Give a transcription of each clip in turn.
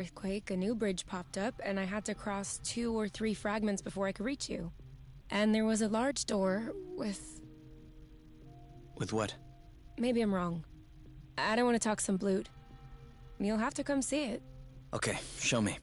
Earthquake, a new bridge popped up, and I had to cross 2 or 3 fragments before I could reach you. And there was a large door with... With what? Maybe I'm wrong. I don't want to talk some bloot. You'll have to come see it. Okay, show me.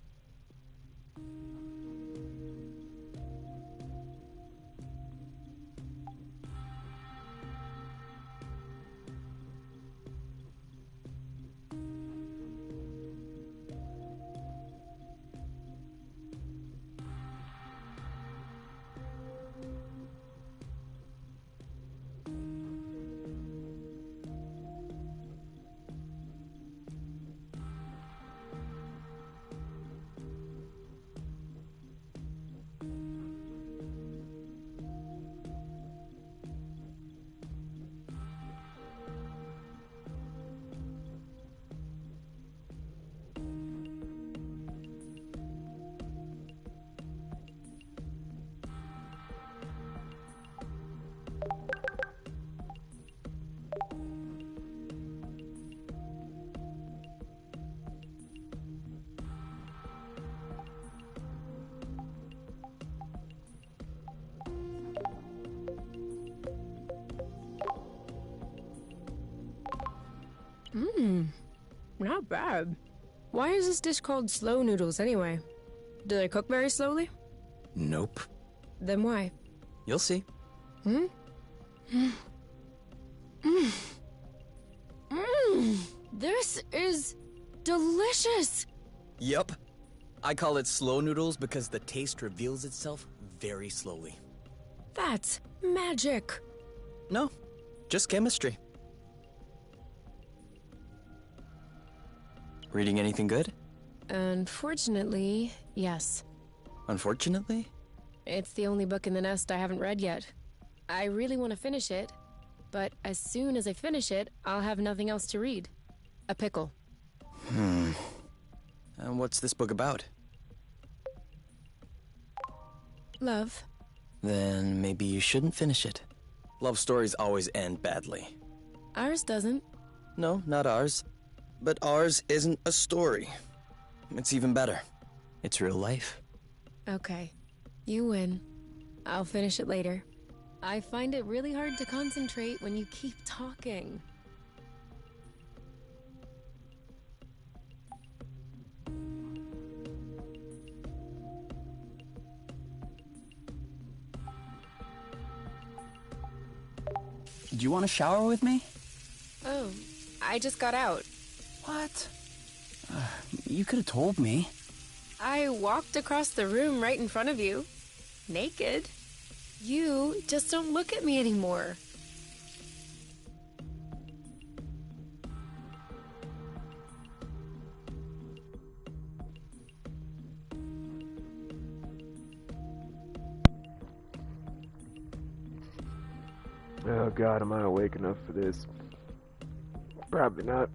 Not bad. Why is this dish called slow noodles anyway? Do they cook very slowly? Nope. Then why? You'll see. This is delicious! Yup. I call it slow noodles because the taste reveals itself very slowly. That's magic. No, just chemistry. Reading anything good? Unfortunately, yes. Unfortunately? It's the only book in the nest I haven't read yet. I really want to finish it, but as soon as I finish it, I'll have nothing else to read. A pickle. And what's this book about? Love. Then maybe you shouldn't finish it. Love stories always end badly. Ours doesn't. No, not ours. But ours isn't a story. It's even better. It's real life. Okay. You win. I'll finish it later. I find it really hard to concentrate when you keep talking. Do you want to shower with me? Oh, I just got out. What? You could have told me. I walked across the room right in front of you. Naked. You just don't look at me anymore. Oh god, am I awake enough for this? Probably not.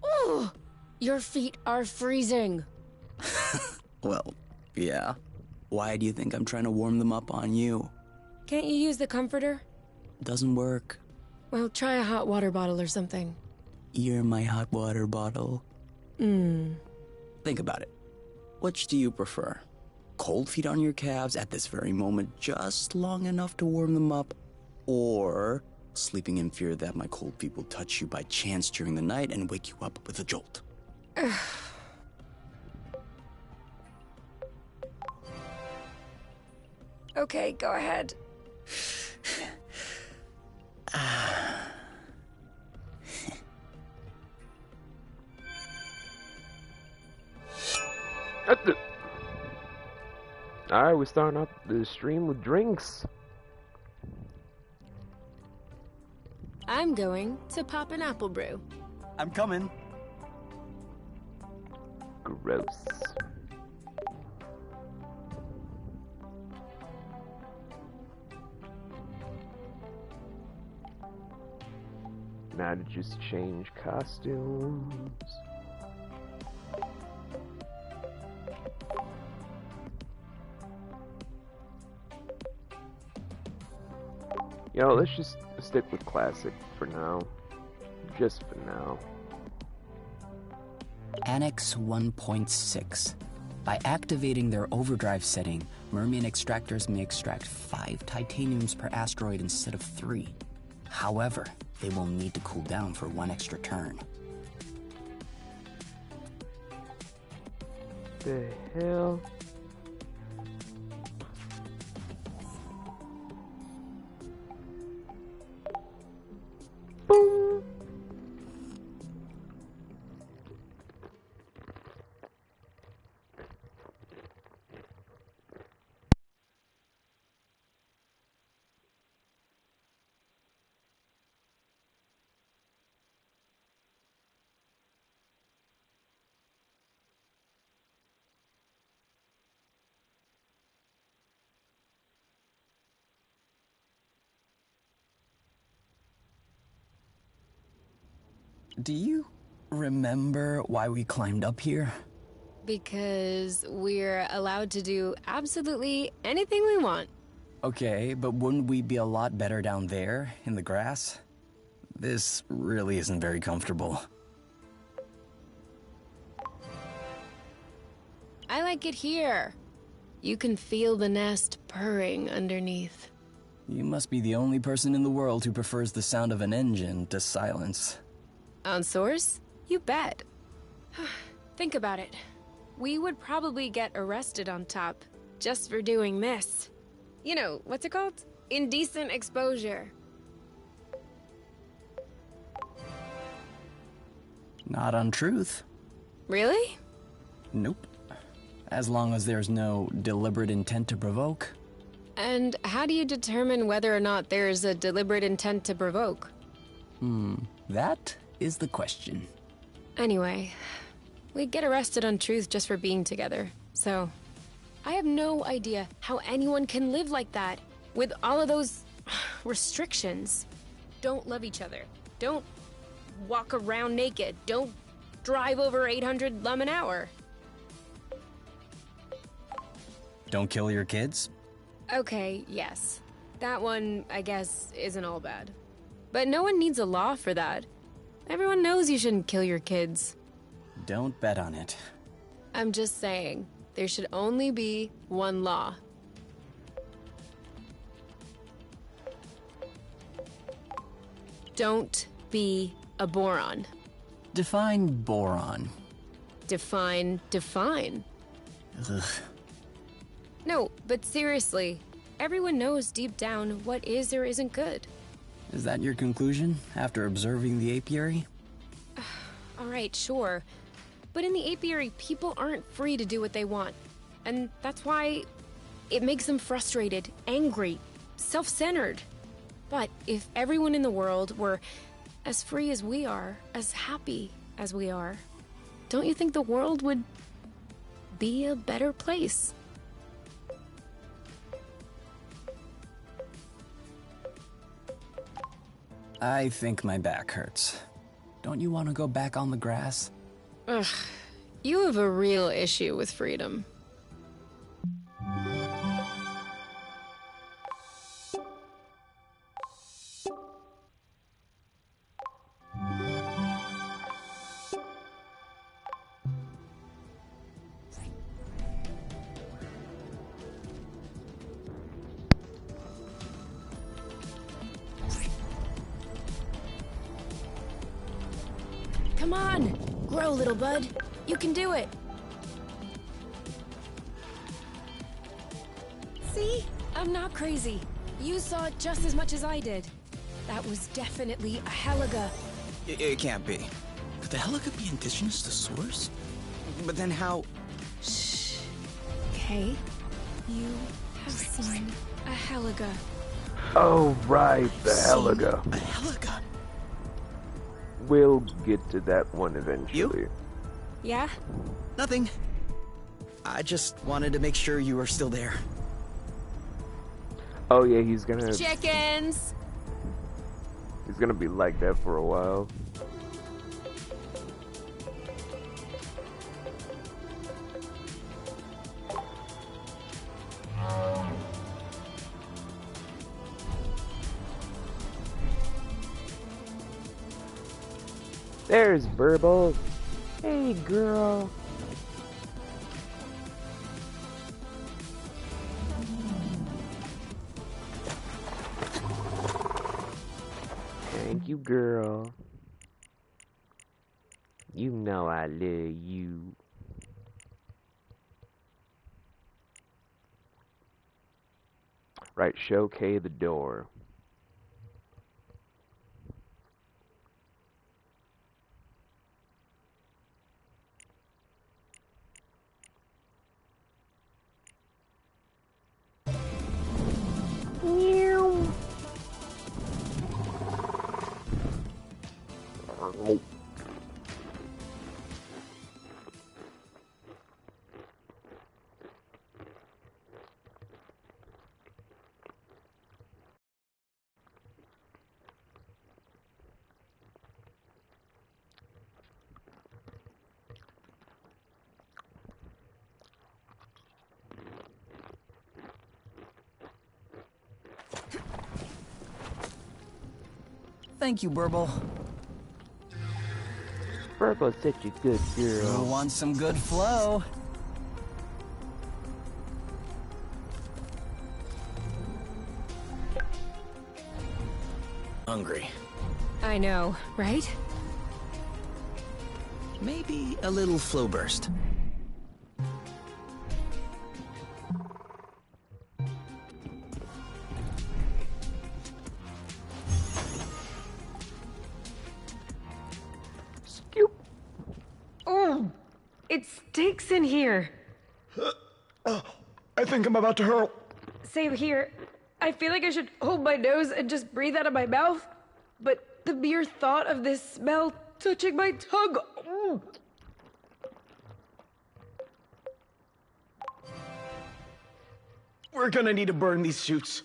Oh, your feet are freezing. Well, yeah. Why do you think I'm trying to warm them up on you? Can't you use the comforter? Doesn't work. Well, try a hot water bottle or something. You're my hot water bottle. Think about it. Which do you prefer? Cold feet on your calves at this very moment, just long enough to warm them up? Or sleeping in fear that my cold feet will touch you by chance during the night and wake you up with a jolt? Okay, go ahead. Alright, we're starting up the stream with drinks. I'm going to pop an apple brew. I'm coming. Gross. Now to just change costumes. You know, let's just stick with classic for now. Just for now. Annex 1.6. By activating their overdrive setting, Merman extractors may extract 5 titaniums per asteroid instead of 3. However, they will need to cool down for 1 extra turn. The hell? Boom. Do you remember why we climbed up here? Because we're allowed to do absolutely anything we want. Okay, but wouldn't we be a lot better down there, in the grass? This really isn't very comfortable. I like it here. You can feel the nest purring underneath. You must be the only person in the world who prefers the sound of an engine to silence. On Source? You bet. Think about it. We would probably get arrested on top just for doing this. You know, what's it called? Indecent exposure. Not on truth. Really? Nope. As long as there's no deliberate intent to provoke. And how do you determine whether or not there's a deliberate intent to provoke? That is the question. Anyway, we get arrested on truth just for being together, so I have no idea how anyone can live like that with all of those restrictions. Don't love each other. Don't walk around naked. Don't drive over 800 lum an hour. Don't kill your kids? Okay, yes. That one, I guess, isn't all bad. But no one needs a law for that. Everyone knows you shouldn't kill your kids. Don't bet on it. I'm just saying, there should only be one law. Don't be a boron. Define boron. Define. Ugh. No, but seriously, everyone knows deep down what is or isn't good. Is that your conclusion after observing the apiary? Alright, sure. But in the apiary, people aren't free to do what they want. And that's why it makes them frustrated, angry, self-centered. But if everyone in the world were as free as we are, as happy as we are, don't you think the world would be a better place? I think my back hurts. Don't you want to go back on the grass? Ugh, you have a real issue with freedom. Come on! Grow, little bud. You can do it! See? I'm not crazy. You saw it just as much as I did. That was definitely a Heliga. It can't be. Could the Heliga be indigenous to Source? But then how... Shh. Okay. You have seen a Heliga. Oh, right, the Heliga. A Heliga? We'll get to that one eventually. Yeah? Nothing. I just wanted to make sure you were still there. Oh yeah, he's gonna Chickens! be like that for a while. There's Burble. Hey, girl. Thank you, girl. You know I love you. Right, show Kay the door. Thank you, Burble. Burble's such a good You girl. want some good flow? Hungry. I know, right? Maybe a little flow burst. Oh, it stinks in here. I think I'm about to hurl. Same here. I feel like I should hold my nose and just breathe out of my mouth, but the mere thought of this smell touching my tongue. Mm. We're gonna need to burn these suits.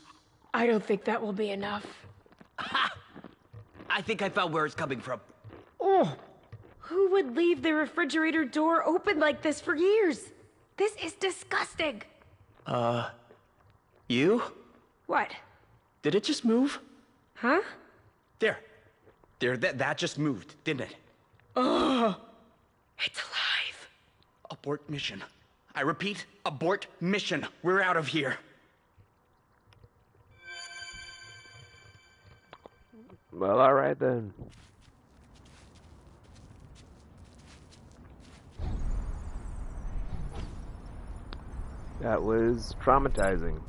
I don't think that will be enough. I think I found where it's coming from. Oh, who would leave the refrigerator door open like this for years? This is disgusting. You? What? Did it just move? Huh? There, that just moved, didn't it? It's alive. Abort mission. I repeat, abort mission. We're out of here. Well, alright then. That was traumatizing.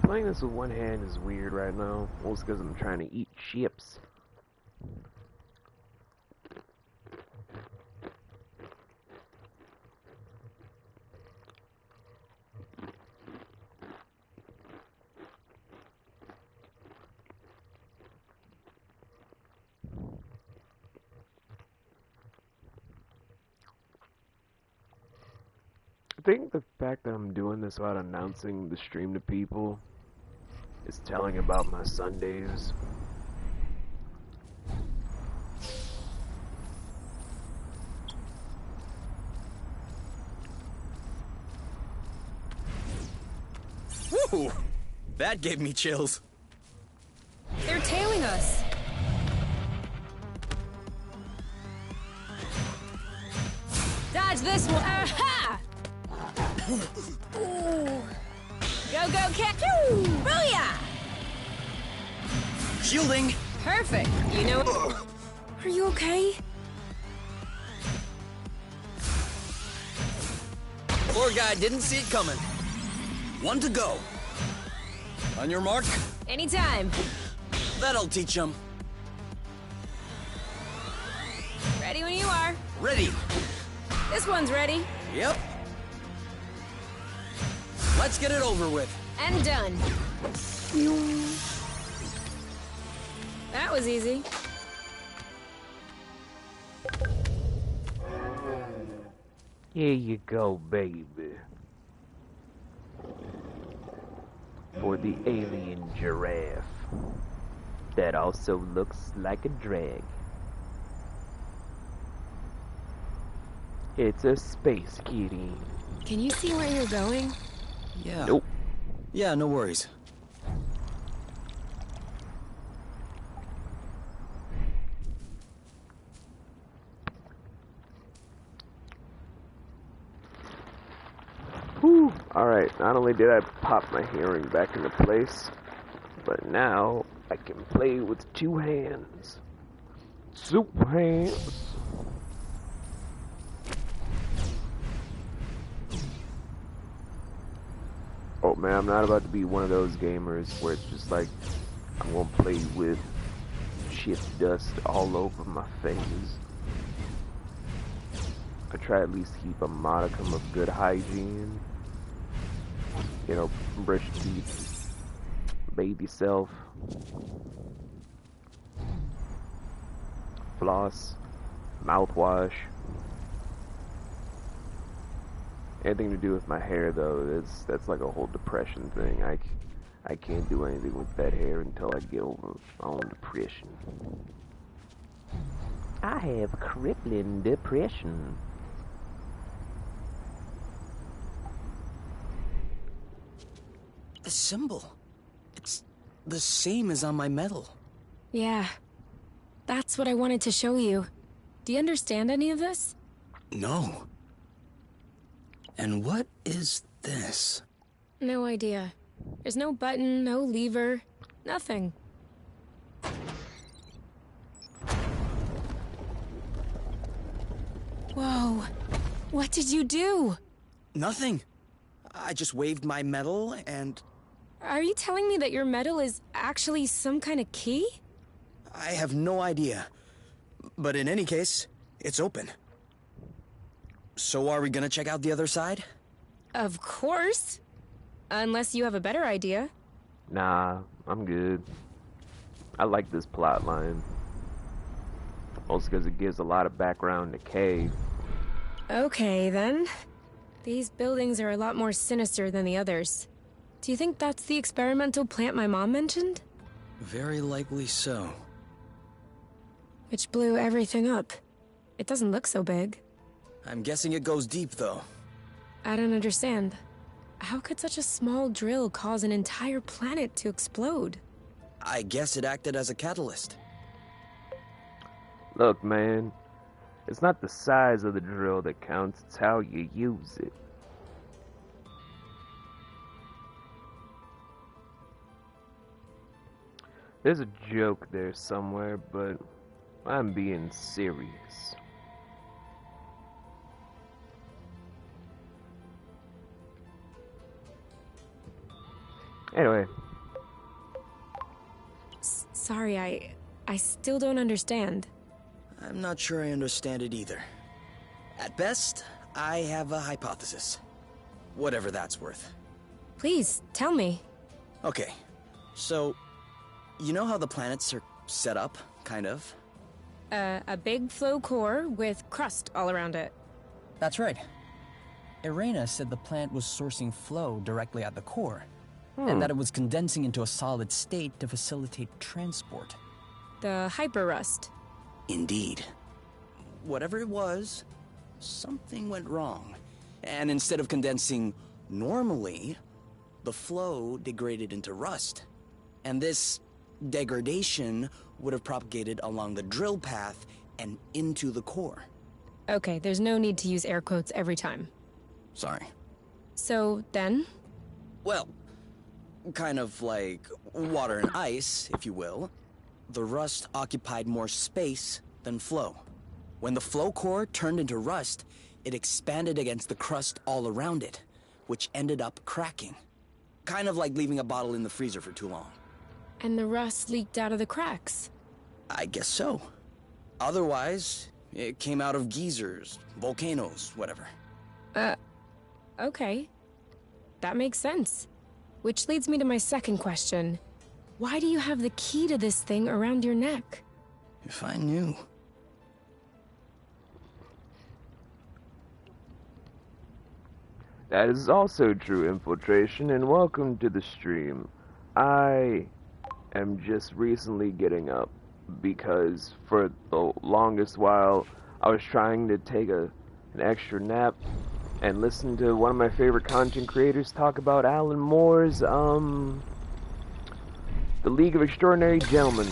Playing this with one hand is weird right now, mostly because I'm trying to eat chips. I think the fact that I'm doing this without announcing the stream to people is telling about my Sundays. Woo! That gave me chills. They're tailing us. Dodge this one. Aha! Go, go, cat! Booyah! Shielding! Perfect. You know what? Are you okay? Poor guy didn't see it coming. One to go. On your mark. Anytime. That'll teach him. Ready when you are. Ready. This one's ready. Yep. Let's get it over with. And done. That was easy. Here you go, baby. for the alien giraffe. That also looks like a drag. It's a space kitty. Can you see where you're going? Yeah. Nope. Yeah, no worries. Whew. Alright, not only did I pop my hearing back into place, but now I can play with two hands. Super hands. Oh man, I'm not about to be one of those gamers where it's just like I'm gonna play with shit dust all over my face. I try at least to keep a modicum of good hygiene. You know, brush your teeth, bathe yourself, floss, mouthwash. Anything to do with my hair, though, that's like a whole depression thing. I can't do anything with that hair until I get over my own depression. I have crippling depression. The symbol. It's the same as on my medal. Yeah. That's what I wanted to show you. Do you understand any of this? No. And what is this? No idea. There's no button, no lever, nothing. Whoa. What did you do? Nothing. I just waved my medal and Are you telling me that your medal is actually some kind of key? I have no idea. But in any case, it's open. So are we gonna check out the other side? Of course. Unless you have a better idea. Nah, I'm good. I like this plot line. Mostly because it gives a lot of background to Kay. Okay, then. These buildings are a lot more sinister than the others. Do you think that's the experimental plant my mom mentioned? Very likely so. Which blew everything up. It doesn't look so big. I'm guessing it goes deep, though. I don't understand. How could such a small drill cause an entire planet to explode? I guess it acted as a catalyst. Look, man. It's not the size of the drill that counts, it's how you use it. There's a joke there somewhere, but I'm being serious. Anyway. Sorry, I still don't understand. I'm not sure I understand it either. At best, I have a hypothesis. Whatever that's worth. Please, tell me. Okay, so, you know how the planets are set up, kind of? A big flow core with crust all around it. That's right. Irena said the plant was sourcing flow directly at the core, and that it was condensing into a solid state to facilitate transport. The hyperrust. Indeed. Whatever it was, something went wrong. And instead of condensing normally, the flow degraded into rust. And this degradation would have propagated along the drill path and into the core. Okay, there's no need to use air quotes every time. Sorry. So, then? Well, kind of like water and ice, if you will. The rust occupied more space than flow. When the flow core turned into rust, it expanded against the crust all around it, which ended up cracking. Kind of like leaving a bottle in the freezer for too long. And the rust leaked out of the cracks. I guess so. Otherwise, it came out of geysers, volcanoes, whatever. Okay. That makes sense. Which leads me to my second question. Why do you have the key to this thing around your neck? If I knew. That is also true, Infiltration, and welcome to the stream. I am just recently getting up because for the longest while I was trying to take an extra nap and listen to one of my favorite content creators talk about Alan Moore's The League of Extraordinary Gentlemen,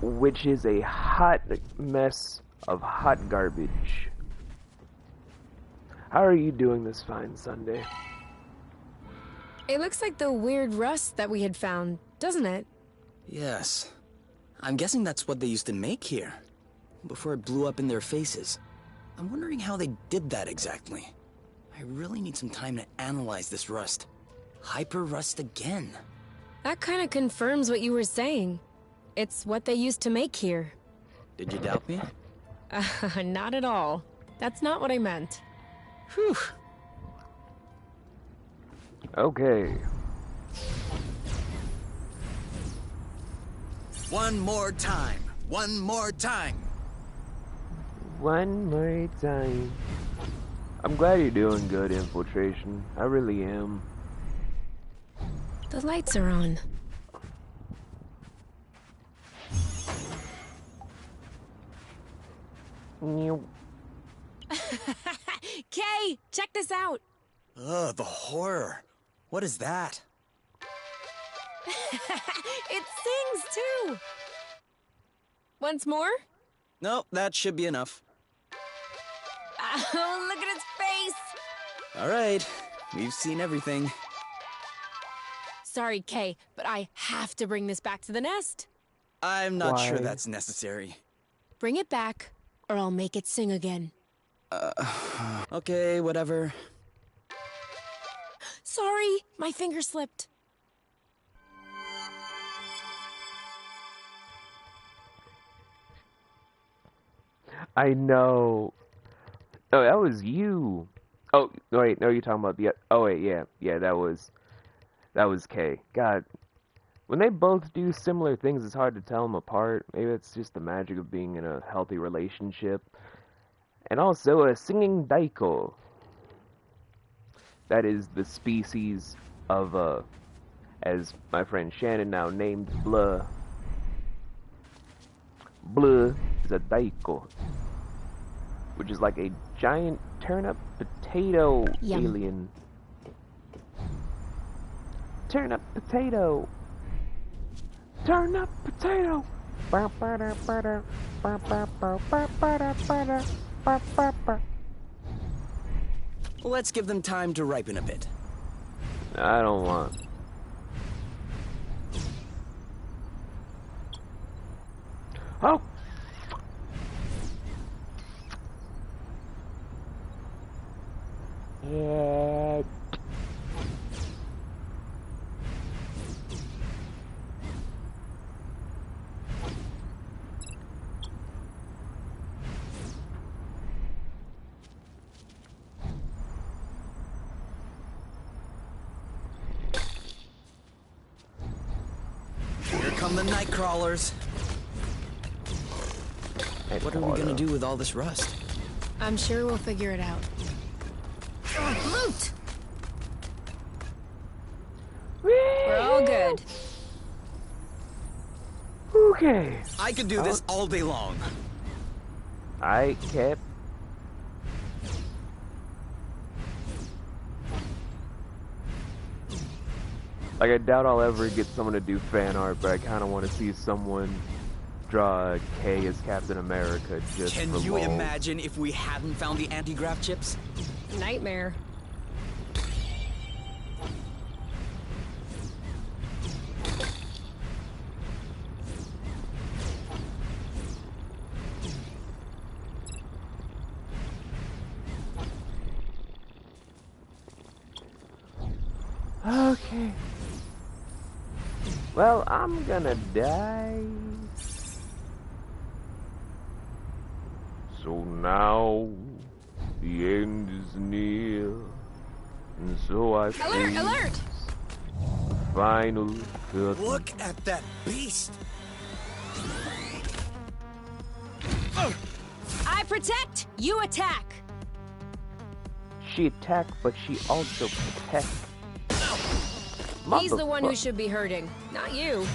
which is a hot mess of hot garbage. How are you doing this fine Sunday? It looks like the weird rust that we had found, doesn't it? Yes. I'm guessing that's what they used to make here, before it blew up in their faces. I'm wondering how they did that exactly. I really need some time to analyze this rust. Hyper rust again. That kind of confirms what you were saying. It's what they used to make here. Did you doubt me? Not at all. That's not what I meant. Whew. Okay. One more time. One more time. One more time. I'm glad you're doing good, Infiltration. I really am. The lights are on. Kay, check this out. Ugh, the horror. What is that? It sings too. Once more? Nope, that should be enough. Oh, look at its face. All right, we've seen everything. Sorry, Kay, but I have to bring this back to the nest. I'm not sure Why? that's necessary. Bring it back, or I'll make it sing again. Okay, whatever. Sorry, my finger slipped. I know. Oh, that was you. Oh, wait, no, you're talking about the... Oh, wait, yeah, that was Kay. God, when they both do similar things, it's hard to tell them apart. Maybe it's just the magic of being in a healthy relationship. And also, a singing daiko. That is the species of, as my friend Shannon now named Blah. Blah is a daiko, which is like a giant turnip potato Yum. alien. Turnip potato. Turnip potato. Let's give them time to ripen a bit. I don't want. Oh! Yeah. Here come the night crawlers. What are we gonna do with all this rust? I'm sure we'll figure it out. Loot! We're all good. Okay. I could do this all day long. I kept. Like, I doubt I'll ever get someone to do fan art, but I kind of want to see someone draw Kay as Captain America just Can for you lol. imagine if we hadn't found the anti-grav chips? Nightmare. Okay. Well, I'm gonna die. So now the end is near, and so I face Alert! the final curtain. Look at that beast! I protect, you attack. She attacked, but she also protects. He's the one who should be hurting, not you.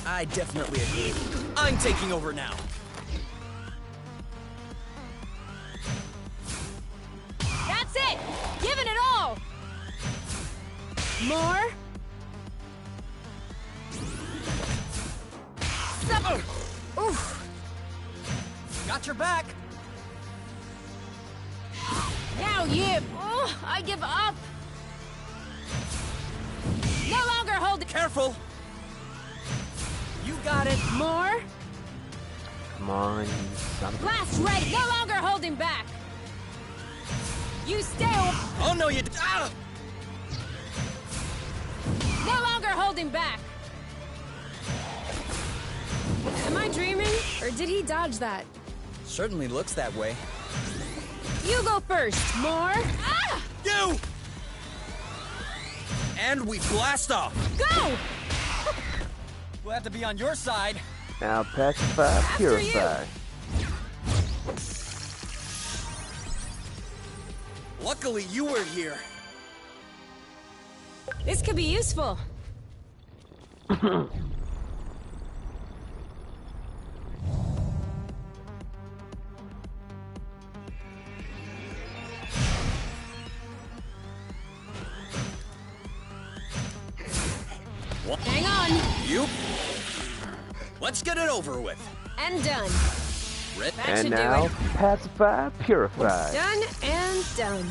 I definitely agree. I'm taking over now. That's it! Giving it all! More? Oof. Got your back. Now you! Oh, I give up! No longer hold it! Careful! You got it! More? Come on, something. Blast ready! No longer holding back! You stay Oh no, you... Ah! No longer holding back! Am I dreaming? Or did he dodge that? Certainly looks that way. You go first, More! Ah! You! And we blast off! Go! We'll have to be on your side. Now pacify, purify. Luckily, you were here. This could be useful. Hang on. You. Let's get it over with. And done. Red. That And should now do it. pacify, purify. Done and done.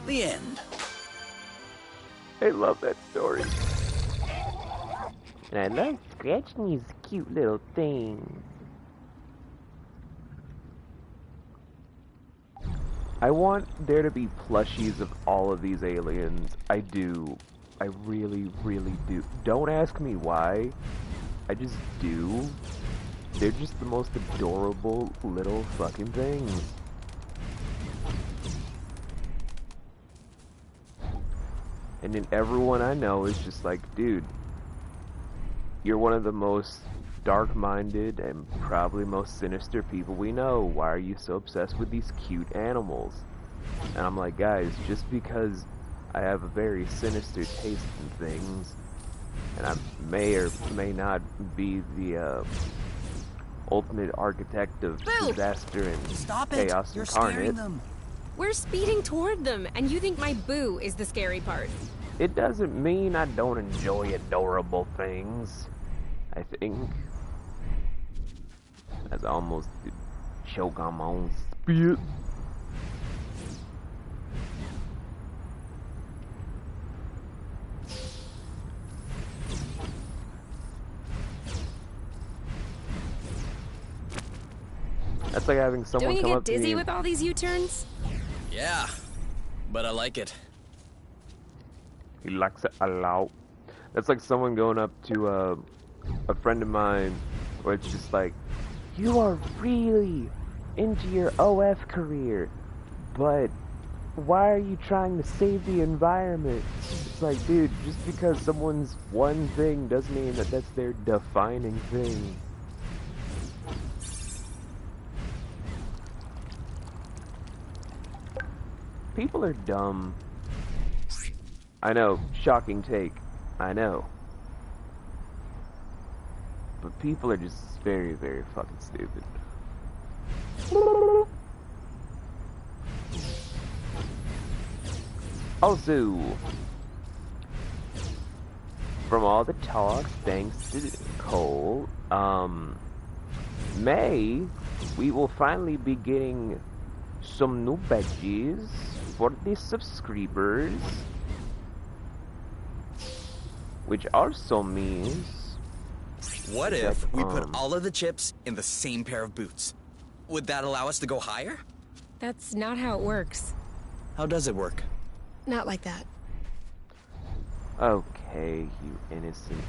The end. I love that story. And I love scratching these cute little things. I want there to be plushies of all of these aliens. I do. I really, really do. Don't ask me why. I just do. They're just the most adorable little fucking things. And then everyone I know is just like, dude, you're one of the most dark-minded and probably most sinister people we know. Why are you so obsessed with these cute animals? And I'm like, guys, just because I have a very sinister taste in things, and I may or may not be the ultimate architect of disaster and Stop chaos it! You're incarnate. scaring them. We're speeding toward them, and you think my boo is the scary part. It doesn't mean I don't enjoy adorable things. I think. As I almost did choke on my own spit. That's like having someone Don't you come get up to dizzy me. with all these U-turns? Yeah, but I like it. He likes it a lot. That's like someone going up to a friend of mine, where it's just like, you are really into your OF career, but why are you trying to save the environment? It's like, dude, just because someone's one thing doesn't mean that that's their defining thing. People are dumb. I know, shocking take. I know. But people are just very, very fucking stupid. Also, from all the talks, thanks to Cole, May, we will finally be getting some new badges for the subscribers, which also means What if that, we put all of the chips in the same pair of boots? Would that allow us to go higher? That's not how it works. How does it work? Not like that. okay, you innocent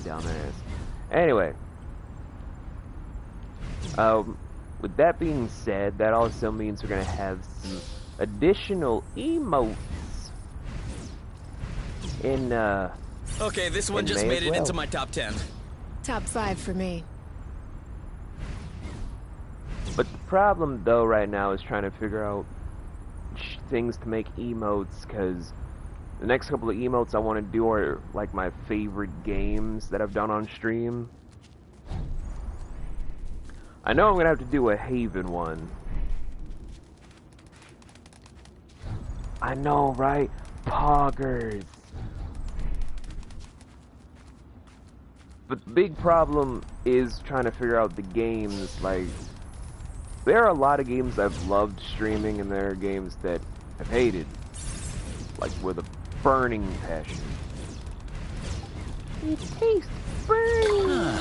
dumbass. Anyway, with that being said, that also means we're gonna have some additional emotes in Okay, this one in just May made as it well. into my top 10. Top 5 for me. But the problem though right now is trying to figure out things to make emotes, because The next couple of emotes I want to do are like my favorite games that I've done on stream. I know I'm gonna have to do a Haven one. I know, right? Poggers. But the big problem is trying to figure out the games. Like, there are a lot of games I've loved streaming, and there are games that I've hated. Like, with a burning passion. It tastes burning!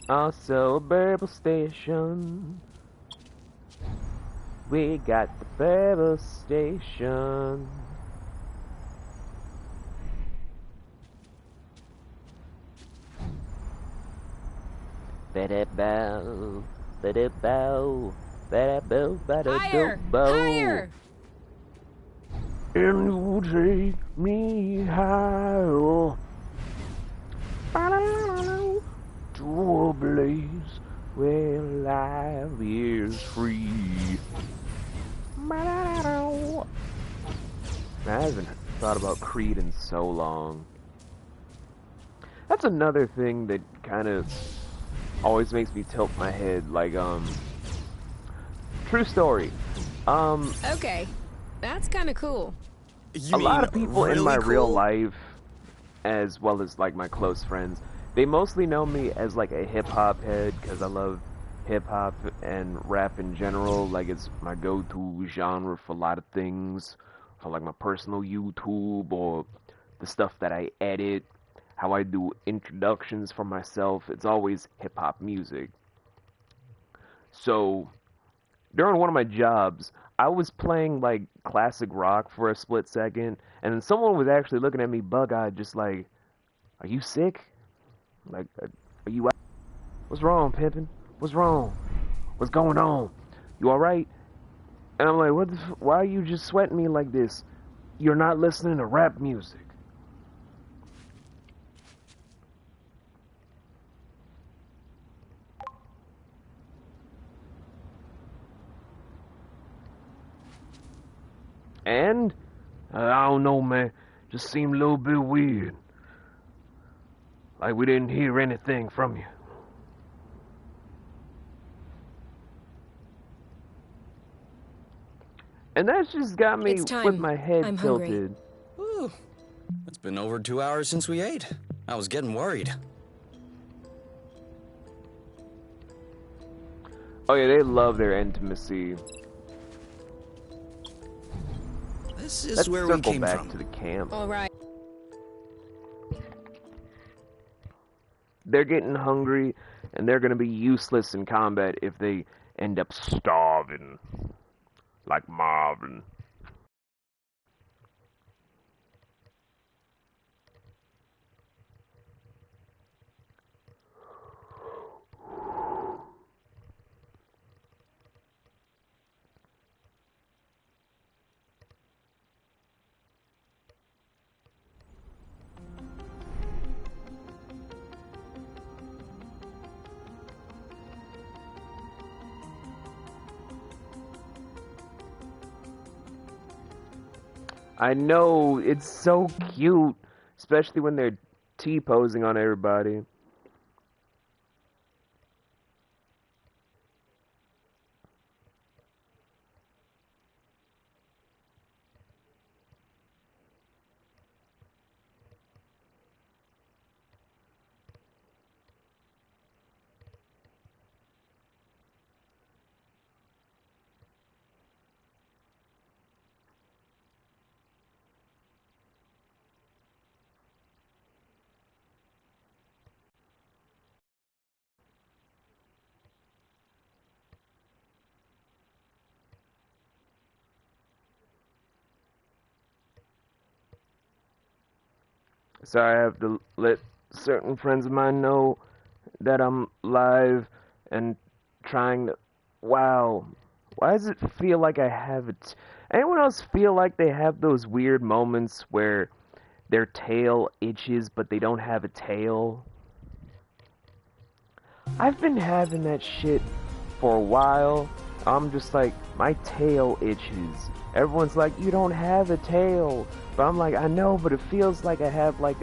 Also, a Burble Station. We got the Burble Station. Ba-da-bow, ba-da-bow, ba-da-bow, ba-da-bow. Higher! And you take me higher. To a place where life is free. I haven't thought about Creed in so long. That's another thing that kind of always makes me tilt my head. Like, true story. Okay, that's kind of cool. You A lot mean of people in really my real cool? life, as well as like my close friends, they mostly know me as like a hip-hop head because I love hip-hop and rap in general. Like, it's my go-to genre for a lot of things, for like my personal YouTube or the stuff that I edit, how I do introductions for myself. It's always hip-hop music. So during one of my jobs, I was playing like classic rock for a split second, and then someone was actually looking at me bug-eyed, just like, "Are you sick? Like, are you out? What's wrong, pimpin'? What's wrong? What's going on? You alright?" And I'm like, why are you just sweating me like this? You're not listening to rap music. And, I don't know, man, just seemed a little bit weird. Like we didn't hear anything from you. And that's just got me It's time. with my head I'm hungry. tilted. Ooh, it's been over 2 hours since we ate. I was getting worried. Oh yeah, they love their intimacy. This is Let's where we circle came back from. to the camp. All right. They're getting hungry, and they're gonna be useless in combat if they end up starving. Like Marvin. I know, it's so cute, especially when they're T-posing on everybody. So I have to let certain friends of mine know that I'm live and trying to... Wow. Why does it feel like I have it? Anyone else feel like they have those weird moments where their tail itches but they don't have a tail? I've been having that shit for a while, I'm just like, my tail itches. Everyone's like, you don't have a tail. But I'm like, I know, but it feels like I have like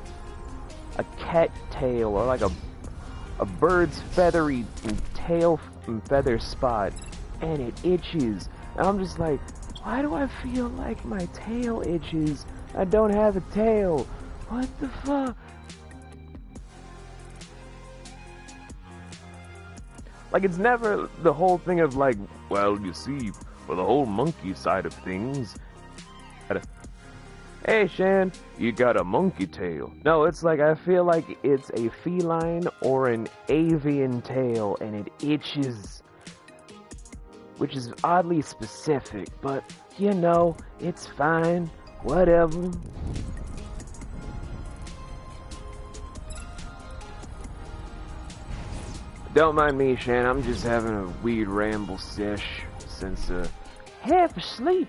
a cat tail or like a bird's feathery tail feather spot, and it itches. And I'm just like, why do I feel like my tail itches? I don't have a tail. What the fuck? Like, it's never the whole thing of like, well, you see, for the whole monkey side of things, hey Shan, you got a monkey tail. No, it's like, I feel like it's a feline or an avian tail, and it itches. Which is oddly specific, but, you know, it's fine. Whatever. Don't mind me, Shan. I'm just having a weird ramble sesh since, half asleep.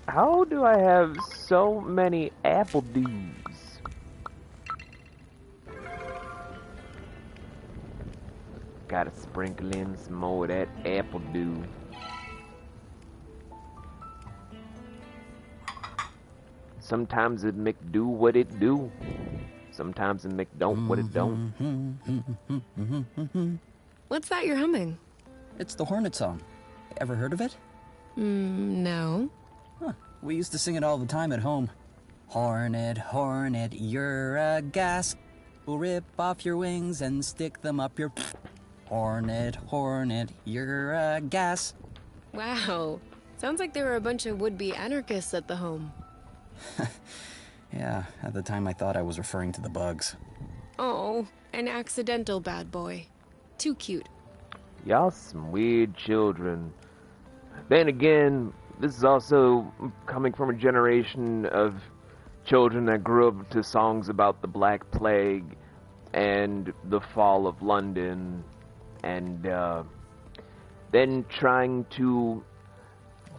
How do I have so many apple dews? Gotta sprinkle in some more of that apple dew. Sometimes it make do what it do. Sometimes it make don't what it don't. What's that you're humming? It's the Hornet song. Ever heard of it? No. Huh. We used to sing it all the time at home. Hornet, hornet, you're a gas. We'll rip off your wings and stick them up your... Hornet, hornet, you're a gas. Wow. Sounds like there were a bunch of would-be anarchists at the home. Yeah, at the time I thought I was referring to the bugs. Oh, an accidental bad boy. Too cute. Y'all some weird children. Then again, this is also coming from a generation of children that grew up to songs about the Black Plague and the fall of London, and then trying to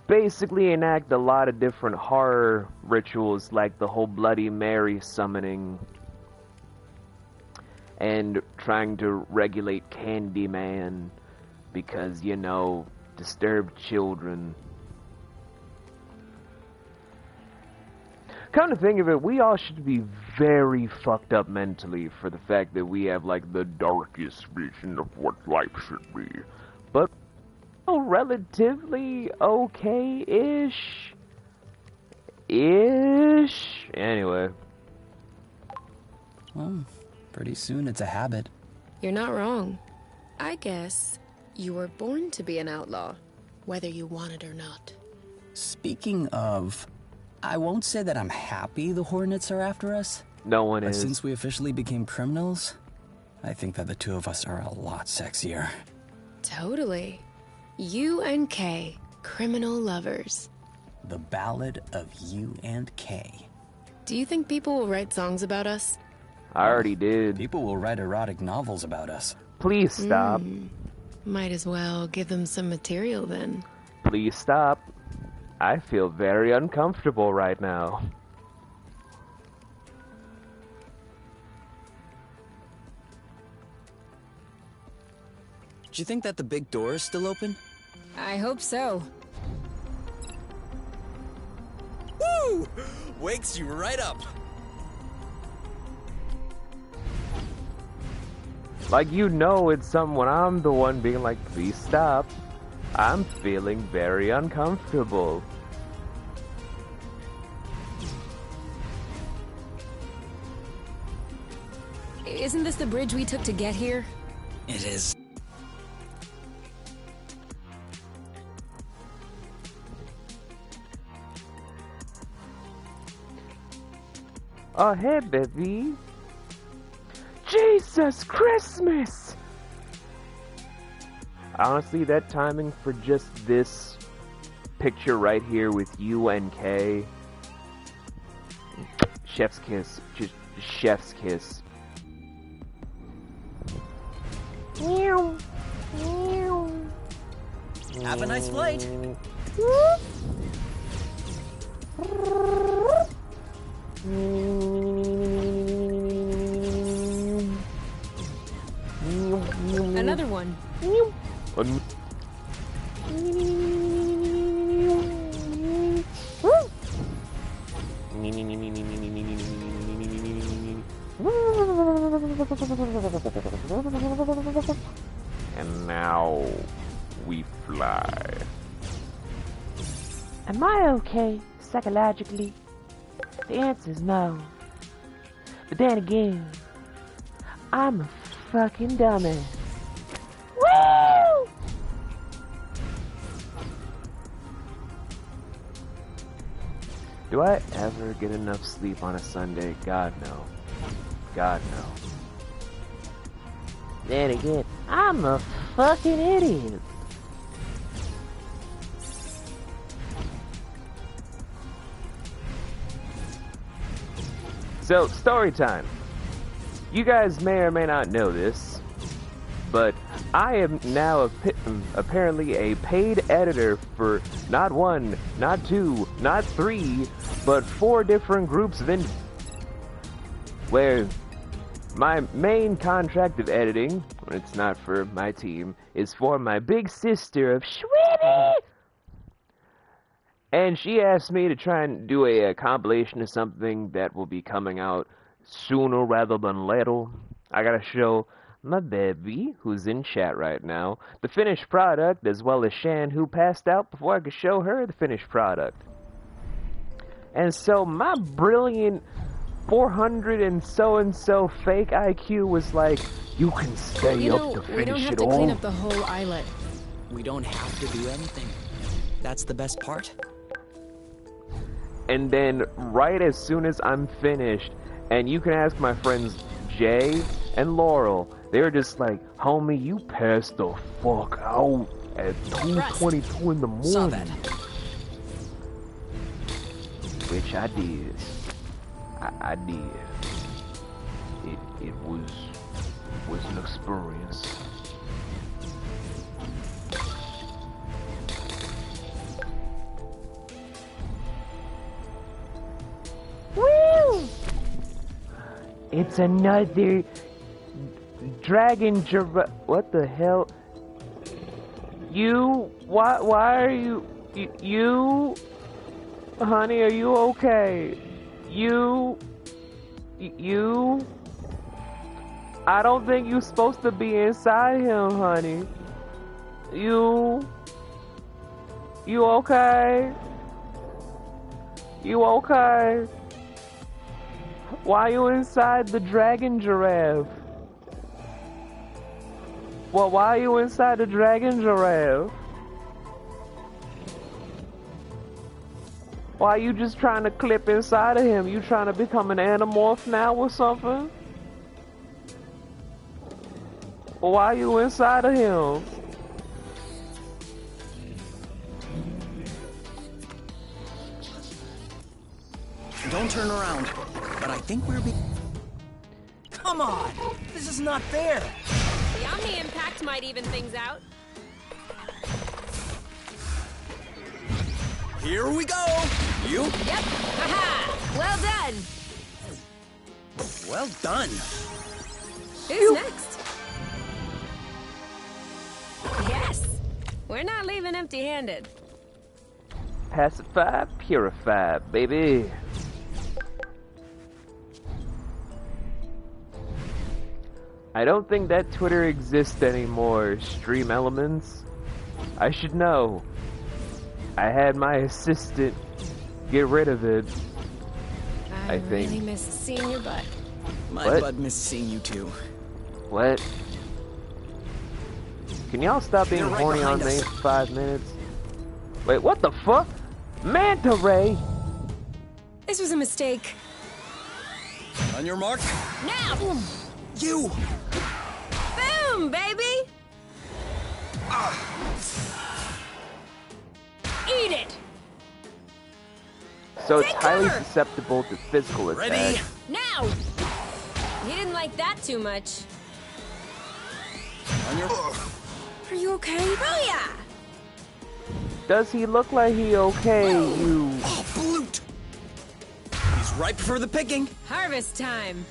basically enact a lot of different horror rituals, like the whole Bloody Mary summoning, and trying to regulate Candyman because, you know, disturbed children. Come to think of it, we all should be very fucked up mentally for the fact that we have, like, the darkest vision of what life should be. But relatively okay-ish. Anyway. Well, pretty soon it's a habit. You're not wrong. I guess you were born to be an outlaw, whether you want it or not. Speaking of, I won't say that I'm happy the Hornets are after us. No one but is. Since we officially became criminals, I think that the two of us are a lot sexier. Totally. You and Kay, criminal lovers. The Ballad of You and Kay. Do you think people will write songs about us? I already did. People will write erotic novels about us. Please stop. Might as well give them some material then. Please stop. I feel very uncomfortable right now. Do you think that the big door is still open? I hope so. Woo! Wakes you right up. Like, you know it's someone, I'm the one being like, please stop. I'm feeling very uncomfortable. Isn't this the bridge we took to get here? It is. Oh, hey, baby. Jesus Christmas! Honestly, that timing for just this picture right here with you and Kay. Chef's kiss. Just chef's kiss. Meow. Meow. Have a nice flight. And now we fly. Am I okay psychologically? The answer's no. But then again, I'm a fucking dumbass. Woo! Do I ever get enough sleep on a Sunday? God no. God no. Then again, I'm a fucking idiot. So, story time. You guys may or may not know this, but I am now apparently a paid editor for not one, not two, not three, but 4 different groups of where my main contract of editing, when it's not for my team, is for my big sister of Schwitty! And she asked me to try and do a compilation of something that will be coming out sooner rather than later. I gotta show my baby, who's in chat right now, the finished product, as well as Shan, who passed out before I could show her the finished product. And so my brilliant 400 and so fake IQ was like, you can stay up to finish it all. We don't have to clean up the whole islet. We don't have to do anything. That's the best part. And then, right as soon as I'm finished, and you can ask my friends Jay and Laurel, they were just like, homie, you passed the fuck out at 2:22 in the morning. Saw that. Which I did. I did. It was an experience. Woo! It's another dragon giraffe. What the hell? You? Why are you? You? Honey, are you okay? You? I don't think you're supposed to be inside him, honey. You okay? You okay? Why are you inside the dragon giraffe? Well, why are you inside the dragon giraffe? Why are you just trying to clip inside of him? You trying to become an animorph now or something? Why are you inside of him? Don't turn around. But I think we're Come on! This is not fair! The Omni Impact might even things out. Here we go! You? Yep! Aha! Well done! Well done! Who's next? Yes! We're not leaving empty-handed. Pacify, purify, baby. I don't think that Twitter exists anymore, Stream Elements. I should know. I had my assistant get rid of it. I think. really miss seeing your butt. My butt missed seeing you too. What? Can y'all stop being They're right horny on behind me us. for 5 minutes? Wait, what the fuck? Manta Ray! This was a mistake. On your mark. Now! You! Boom, baby! Eat it! So it's Take highly cover! susceptible to physical Ready? attacks. Now! He didn't like that too much. On your... Are you okay? Booyah! Does he look like he okay, you? Oh, Bloot! He's ripe for the picking. Harvest time.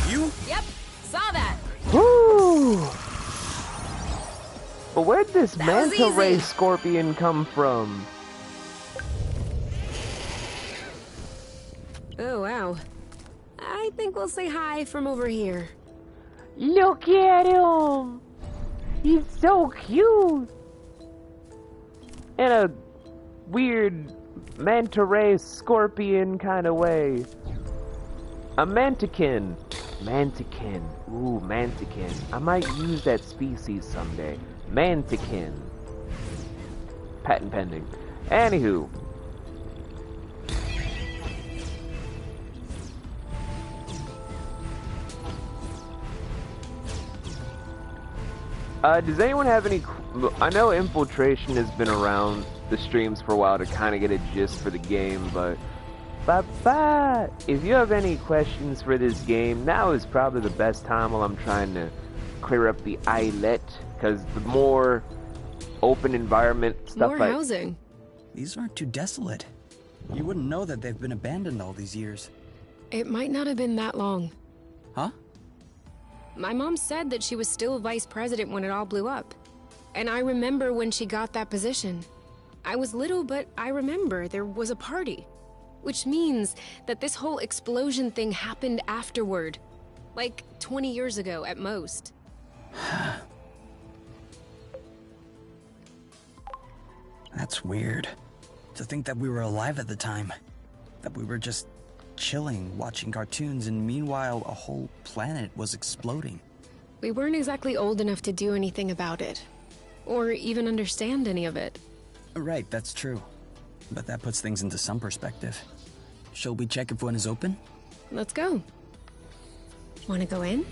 You? Yep, saw that. Woo! But where'd this That was manta ray easy. scorpion come from? Oh, wow. I think we'll say hi from over here. Look at him! He's so cute! In a weird manta ray scorpion kind of way. A mantikin. Mantikin. Ooh, mantikin. I might use that species someday. Mantikin. Patent pending. Anywho. Does anyone have any... I know Infiltration has been around the streams for a while to kind of get a gist for the game, but... If you have any questions for this game, now is probably the best time while I'm trying to clear up the islet, because the more open environment stuff More housing. These aren't too desolate. You wouldn't know that they've been abandoned all these years. It might not have been that long. Huh? My mom said that she was still vice president when it all blew up. And I remember when she got that position. I was little, but I remember there was a party. Which means that this whole explosion thing happened afterward. Like 20 years ago at most. That's weird. To think that we were alive at the time. That we were just chilling, watching cartoons, and meanwhile a whole planet was exploding. We weren't exactly old enough to do anything about it. Or even understand any of it. Right, that's true. But that puts things into some perspective. Shall we check if one is open? Let's go. Wanna go in?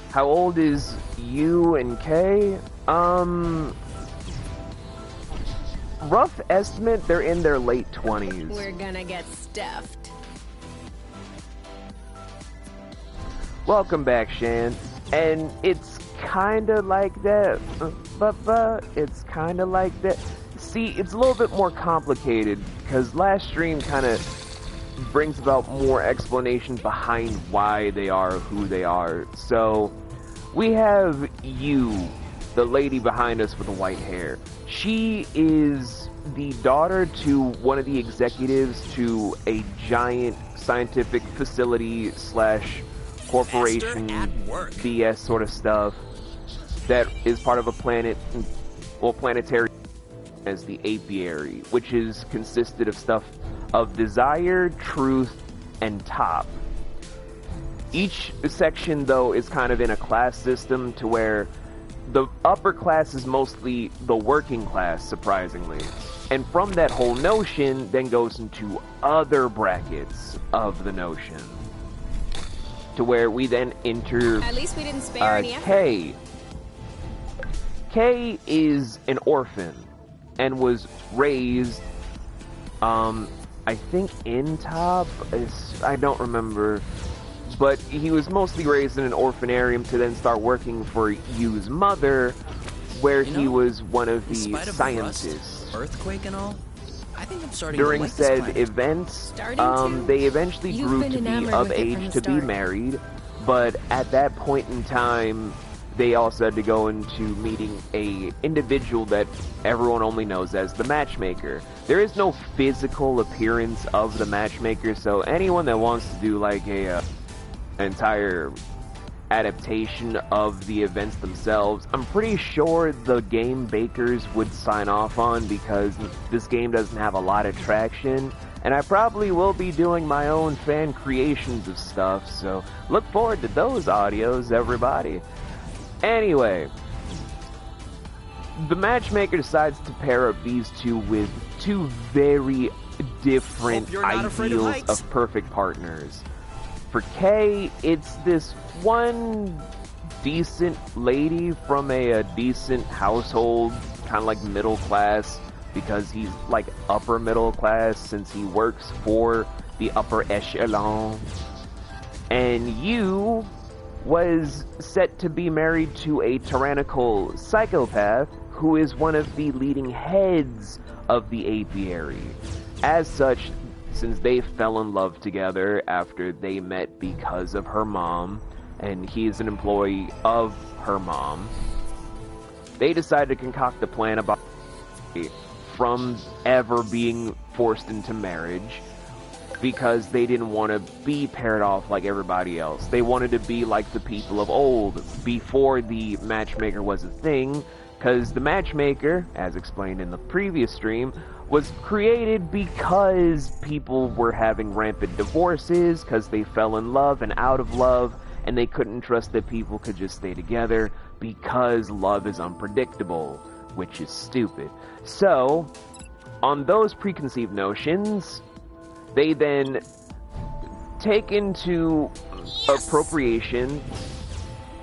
How old is you and Kay? Rough estimate, they're in their late 20s. We're gonna get stuffed. Welcome back, Shan. And it's kinda like that, but it's kinda like that. See, it's a little bit more complicated, because last stream kinda brings about more explanation behind why they are who they are. So, we have you, the lady behind us with the white hair. She is the daughter to one of the executives to a giant scientific facility slash corporation BS sort of stuff that is part of a planet, well, planetary as the apiary, which is consisted of stuff of desire, truth, and top. Each section, though, is kind of in a class system to where the upper class is mostly the working class, surprisingly. And from that whole notion, then goes into other brackets of the notion. To where we then enter At least we didn't spare any effort. Kay. Kay is an orphan and was raised, I think in Top, I don't remember, but he was mostly raised in an orphanarium to then start working for Yu's mother, where he was one of the scientists. Earthquake and all? I think I'm starting During to like this said planet. events, Starting to? they eventually You've grew been to be enamored of with it from age the to be start. married, but at that point in time, they also had to go into meeting a individual that everyone only knows as the matchmaker. There is no physical appearance of the matchmaker, so anyone that wants to do like a entire adaptation of the events themselves, I'm pretty sure the game bakers would sign off on, because this game doesn't have a lot of traction, and I probably will be doing my own fan creations of stuff, so look forward to those audios, everybody. Anyway, the matchmaker decides to pair up these two with two very different ideals of perfect partners. For Kay, it's this one decent lady from a decent household, kind of like middle class, because he's like upper middle class since he works for the upper echelon. And you was set to be married to a tyrannical psychopath who is one of the leading heads of the apiary. As such, since they fell in love together after they met because of her mom, and he's an employee of her mom, they decided to concoct a plan about from ever being forced into marriage, because they didn't want to be paired off like everybody else. They wanted to be like the people of old, before the matchmaker was a thing, because the matchmaker, as explained in the previous stream, was created because people were having rampant divorces, because they fell in love and out of love, and they couldn't trust that people could just stay together, because love is unpredictable, which is stupid. So, on those preconceived notions, they then take into appropriation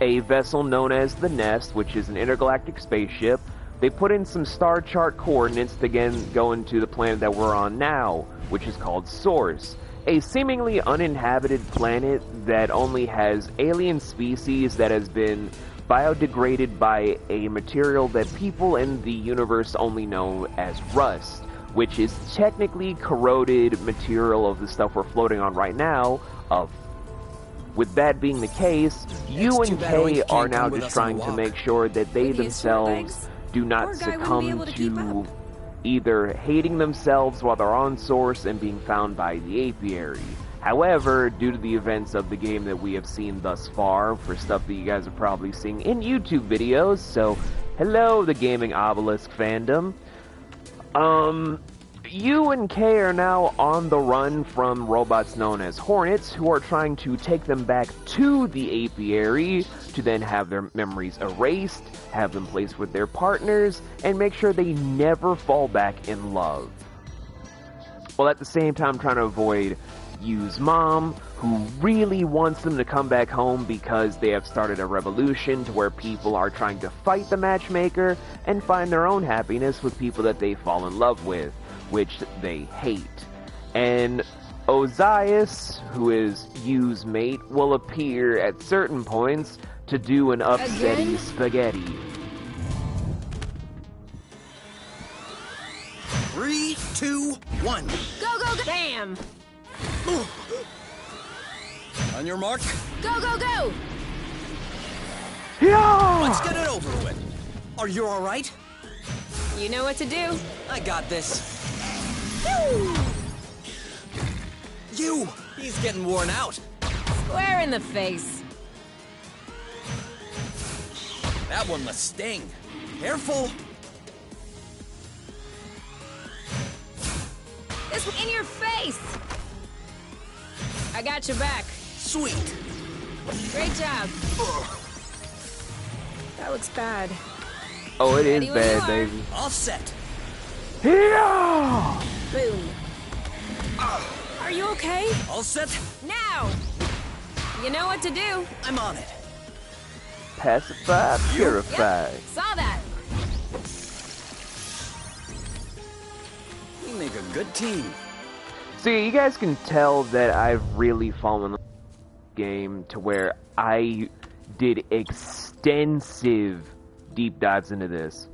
a vessel known as the Nest, which is an intergalactic spaceship. They put in some star chart coordinates to again go into the planet that we're on now, which is called Source, a seemingly uninhabited planet that only has alien species that has been biodegraded by a material that people in the universe only know as rust, which is technically corroded material of the stuff we're floating on right now. With that being the case, you and Kay are now just trying to make sure that they themselves do not succumb to either hating themselves while they're on Source and being found by the apiary. However, due to the events of the game that we have seen thus far, for stuff that you guys are probably seeing in YouTube videos, so hello, the Gaming Obelisk fandom. You and Kay are now on the run from robots known as Hornets, who are trying to take them back to the apiary to then have their memories erased, have them placed with their partners, and make sure they never fall back in love. While at the same time trying to avoid Yu's mom, who really wants them to come back home because they have started a revolution to where people are trying to fight the matchmaker and find their own happiness with people that they fall in love with, which they hate. And Ozias, who is Yu's mate, will appear at certain points to do an upsetty spaghetti. 3, 2, 1. Go, go, go! Bam! On your mark. Go, go, go! Yeah! Let's get it over with. Are you all right? You know what to do. I got this. Woo! You! He's getting worn out. Square in the face. That one must sting. Careful. This one in your face. I got your back. Sweet. Great job. That looks bad. Oh, it Ready is when you bad, are. baby. All set. Yeah! Boom. Are you okay? All set. Now! You know what to do. I'm on it. Pacify, purify. Yep, saw that. We make a good team. See, you guys can tell that I've really fallen in love with the game to where I did extensive deep dives into this.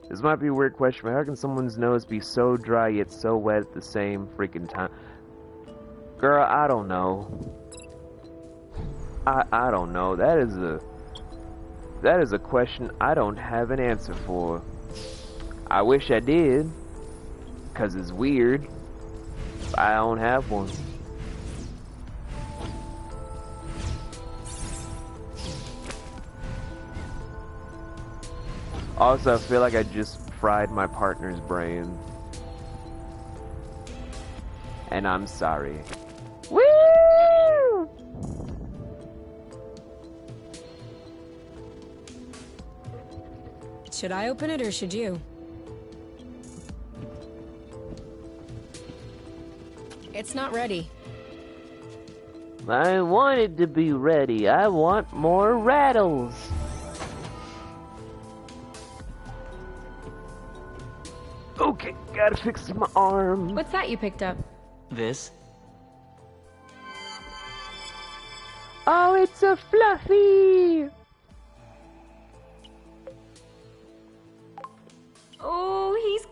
This might be a weird question, but how can someone's nose be so dry yet so wet at the same freaking time? Girl, I don't know. I don't know. That is a question I don't have an answer for. I wish I did, 'cause it's weird. I don't have one. Also, I feel like I just fried my partner's brain. And I'm sorry. Woo! Should I open it or should you? It's not ready. I want it to be ready. I want more rattles. Okay, gotta fix my arm. What's that you picked up? This? Oh, it's a fluffy. Oh, he's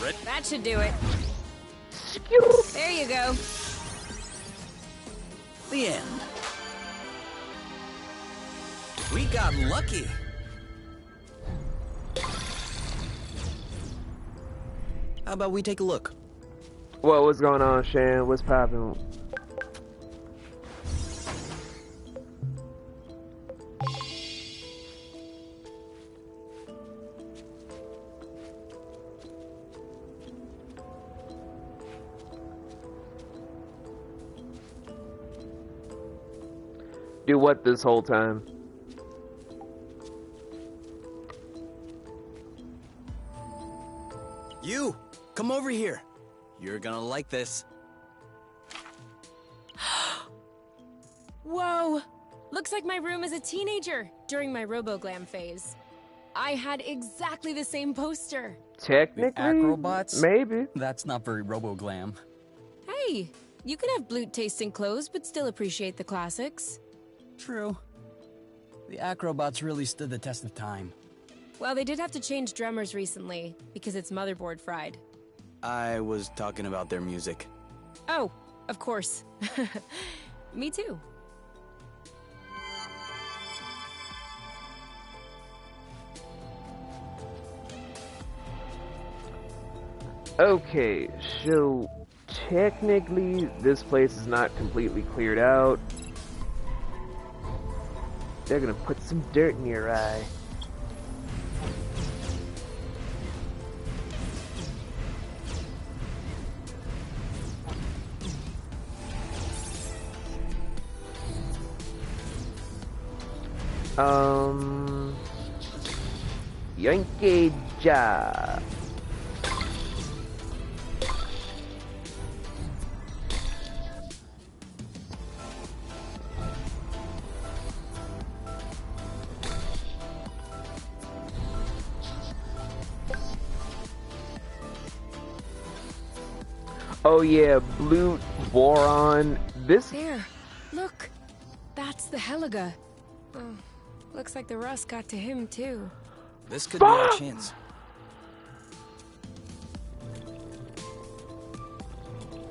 That should do it. There you go. The end. We got lucky. How about we take a look? Well, what's going on, Shan? What's poppin'? Do what this whole time? You, come over here. You're gonna like this. Whoa! Looks like my room as a teenager during my RoboGlam phase. I had exactly the same poster. Technically, acrobots? maybe. That's not very RoboGlam. Hey, you can have blute tasting clothes but still appreciate the classics. True. The acrobots really stood the test of time. Well, they did have to change drummers recently because its motherboard fried. I was talking about their music. Oh, of course. Me too. Okay, so technically this place is not completely cleared out. They're gonna put some dirt in your eye. Yankee job. Oh yeah, blue boron. This. There, look. That's the Heliga. Oh, looks like the rust got to him too. This could be our chance.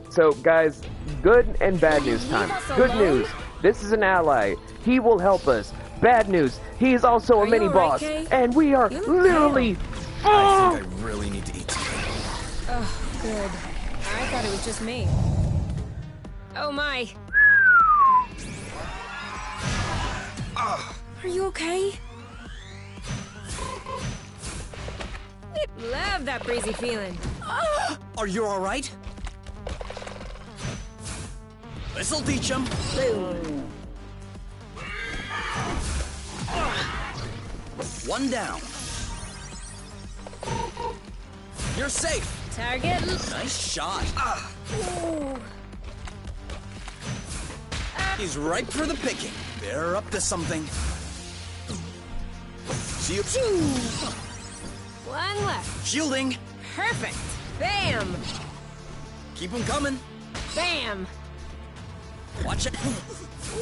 So guys, good and bad news time. Good news, this is an ally. He will help us. Bad news, he is also a mini boss, and we are literally. I think I really need to eat something. Oh, good. I thought it was just me. Oh my. Are you okay? Love that breezy feeling. Are you all right? This'll teach him. One down. You're safe. Target. Nice shot. Ooh. He's ripe for the picking. They're up to something. See you. One left. Shielding. Perfect. Bam. Keep him coming. Bam. Watch it.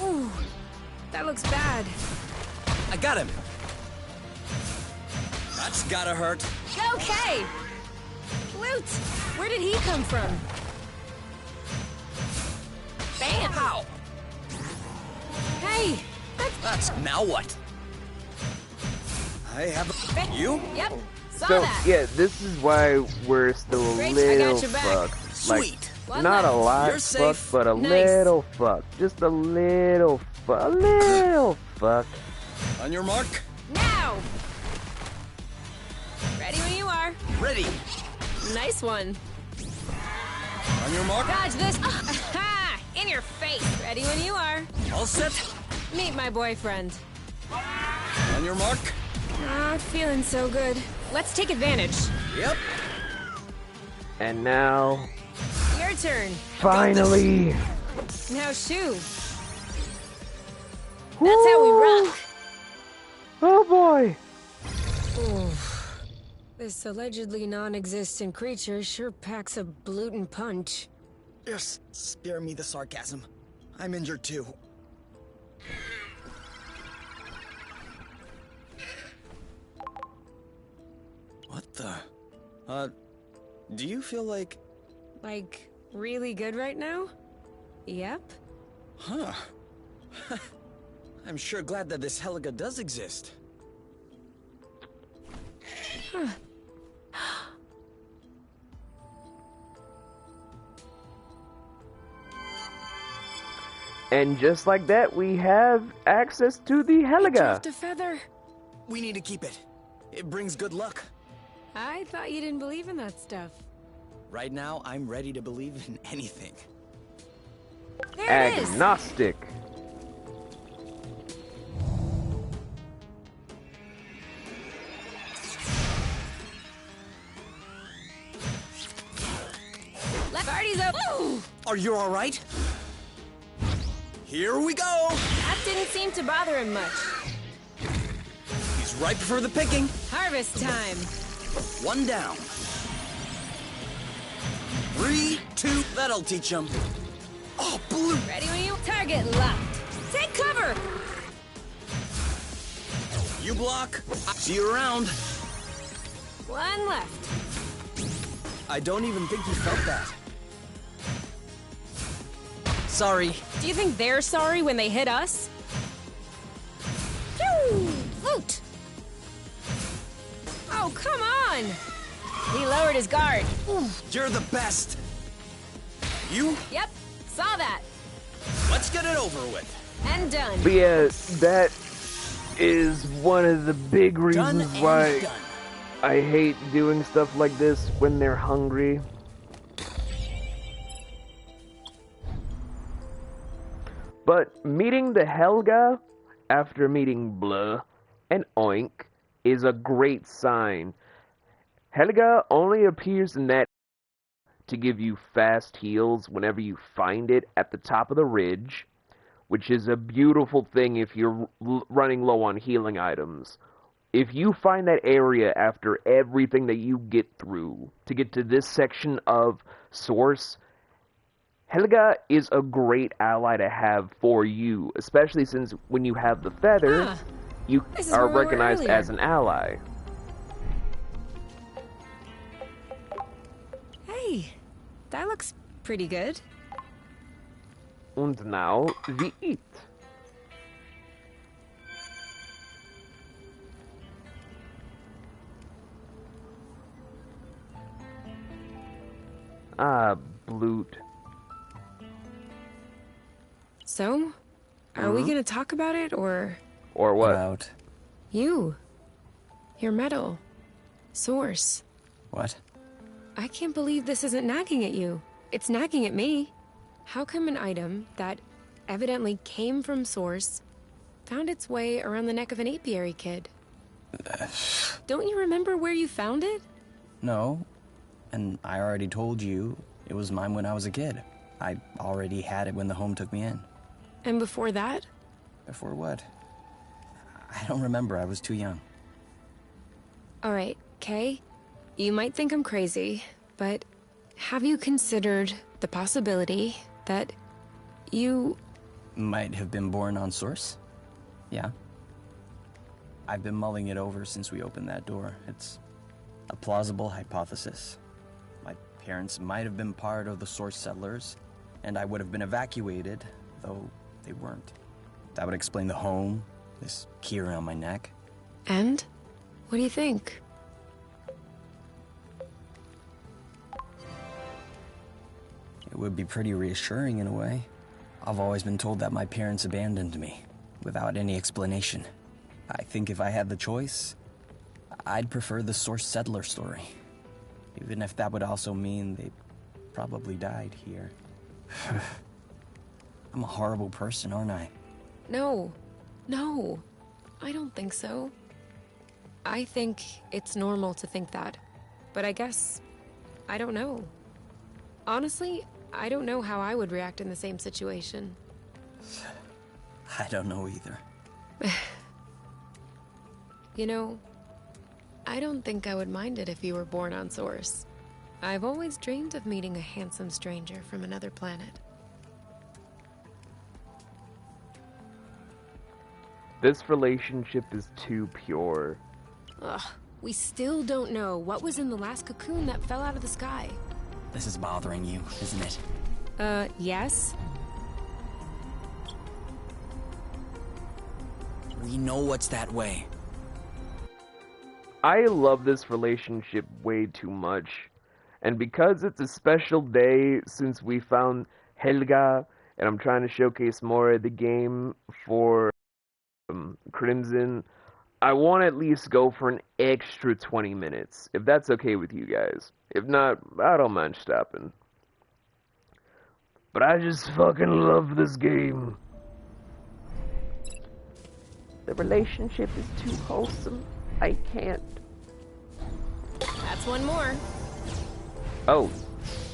Ooh. That looks bad. I got him. That's gotta hurt. Okay. Loot. Where did he come from? Bam. Ow. Hey. That's now what? I have a... You? Yep. Saw So that. yeah, this is why we're still a Great, I little got your back. fucked. Sweet. One Not a left. lot You're safe. fucked, but a Nice. little fucked. Just a little a little fucked. On your mark. Now. Ready when you are. Ready. Nice one. On your mark. Dodge this. Ha! In your face. Ready when you are. All set. Meet my boyfriend. On your mark. Not feeling so good. Let's take advantage. Yep. And now, Your turn. finally. Now shoo. That's how we rock. Oh boy. Oof. This allegedly non-existent creature sure packs a bluten punch. Just spare me the sarcasm. I'm injured too. What the? Do you feel like... Like, really good right now? Yep. Huh. I'm sure glad that this Helga does exist. Huh. And just like that, we have access to the I Helga. dropped a feather. We need to keep it. It brings good luck. I thought you didn't believe in that stuff. Right now, I'm ready to believe in anything. There it is! Agnostic. Left party's over. Are you all right? Here we go! That didn't seem to bother him much. He's ripe for the picking. Harvest time. One down. 3, 2, that'll teach him. Oh, blue! Ready when you target locked. Take cover. You block. See you around. One left. I don't even think he felt that. Sorry. Do you think they're sorry when they hit us? Phew! Loot! Oh, come on! He lowered his guard. Ooh. You're the best. You? Yep, saw that. Let's get it over with. And done. But yeah, that is one of the big Done reasons and why done. I hate doing stuff like this when they're hungry. But meeting the Helga after meeting Blah and Oink is a great sign. Helga only appears in that to give you fast heals whenever you find it at the top of the ridge, which is a beautiful thing if you're running low on healing items. If you find that area after everything that you get through to get to this section of Source, Helga is a great ally to have for you, especially since when you have the feather, Huh. you This is are where we were recognized earlier. as an ally. Hey, that looks pretty good. Und now we eat. Ah, Bloot. So, are we gonna talk about it, or Or what? About you? Your medal. Source. what? I can't believe this isn't nagging at you. It's nagging at me. How come an item that evidently came from Source found its way around the neck of an apiary kid? Don't you remember where you found it? No. And I already told you it was mine when I was a kid. I already had it when the home took me in. And before that? Before what? I don't remember. I was too young. All right, Kay, you might think I'm crazy, but have you considered the possibility that you... Might have been born on Source? Yeah. I've been mulling it over since we opened that door. It's a plausible hypothesis. My parents might have been part of the Source settlers, and I would have been evacuated, though they weren't. That would explain the home, this key around my neck. And? What do you think? It would be pretty reassuring in a way. I've always been told that my parents abandoned me, without any explanation. I think if I had the choice, I'd prefer the Source settler story. Even if that would also mean they probably died here. I'm a horrible person, aren't I? No. No. I don't think so. I think it's normal to think that. But I guess... I don't know. Honestly, I don't know how I would react in the same situation. I don't know either. You know, I don't think I would mind it if you were born on Source. I've always dreamed of meeting a handsome stranger from another planet. This relationship is too pure. Ugh, We still don't know what was in the last cocoon that fell out of the sky. This is bothering you, isn't it? Yes? We know what's that way. I love this relationship way too much. And because it's a special day since we found Helga, and I'm trying to showcase more of the game for Crimson, I want to at least go for an extra 20 minutes, if that's okay with you guys. If not, I don't mind stopping. But I just fucking love this game. The relationship is too wholesome. I can't. That's one more. Oh,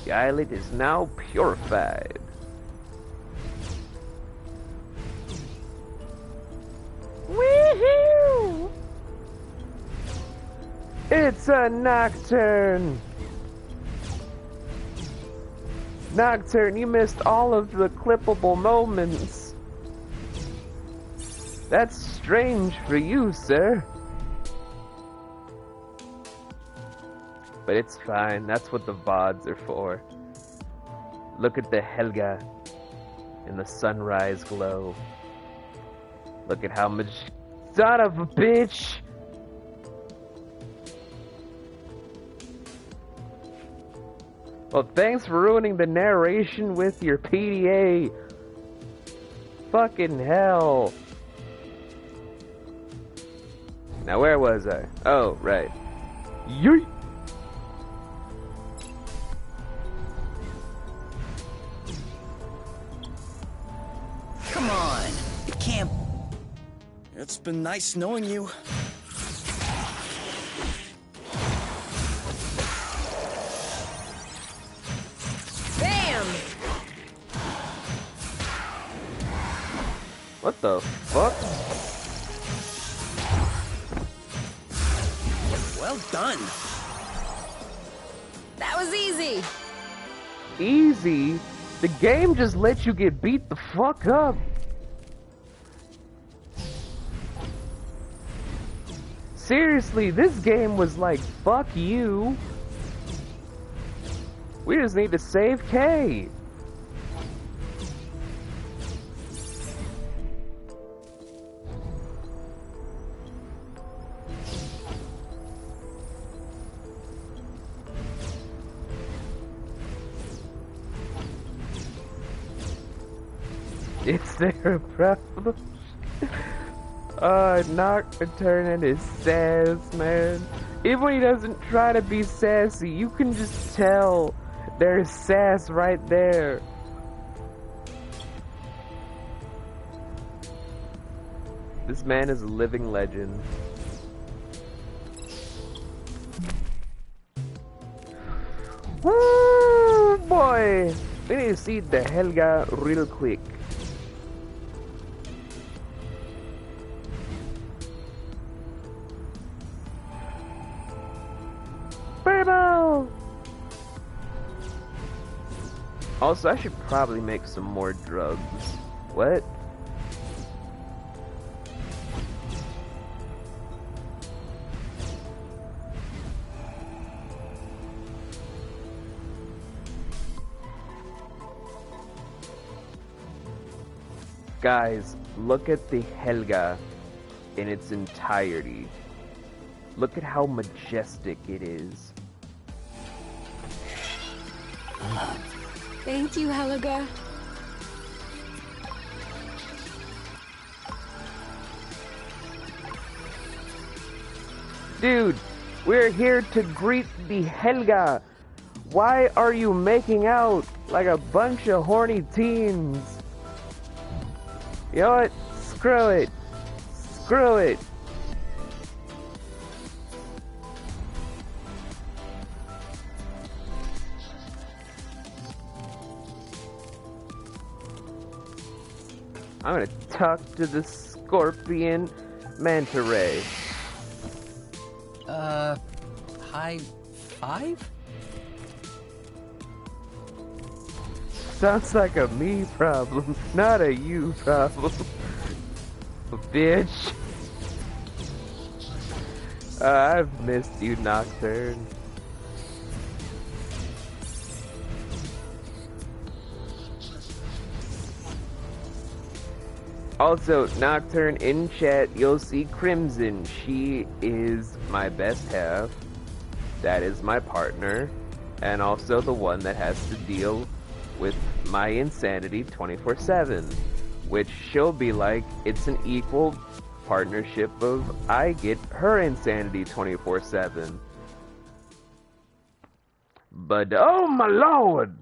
the islet is now purified. Woohoo! It's a Nocturne! Nocturne, you missed all of the clippable moments. That's strange for you, sir. But it's fine, that's what the VODs are for. Look at the Helga in the sunrise glow. Look at how much... Son of a bitch! Well, thanks for ruining the narration with your PDA. Fucking hell. Now where was I? Oh, right. Yeet! Come on, it can't... It's been nice knowing you. Bam! What the fuck? Well done. That was easy. Easy? The game just lets you get beat the fuck up. Seriously, this game was like, fuck you. We just need to save Kay. Is there a problem? Nocturne is sass, man. Even when he doesn't try to be sassy, you can just tell there's sass right there. This man is a living legend. Woo, boy! We need to see the Helga real quick. Also, I should probably make some more drugs. What? Guys, look at the Helga in its entirety. Look at how majestic it is. Thank you, Helga. Dude, we're here to greet the Helga. Why are you making out like a bunch of horny teens? You know what? Screw it. Screw it. I'm gonna talk to the scorpion manta ray. High five? Sounds like a me problem, not a you problem. Bitch. I've missed you, Nocturne. Also, Nocturne, in chat, you'll see Crimson. She is my best half. That is my partner. And also the one that has to deal with my insanity 24/7. Which she'll be like, it's an equal partnership of I get her insanity 24/7. But, oh my lord!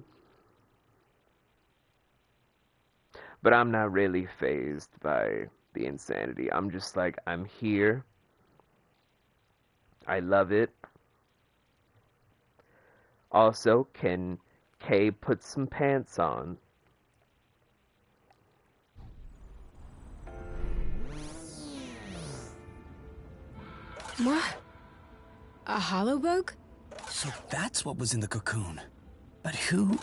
But I'm not really fazed by the insanity. I'm just like, I'm here. I love it. Also, can Kay put some pants on? What? A hollow bug? So that's what was in the cocoon. But who?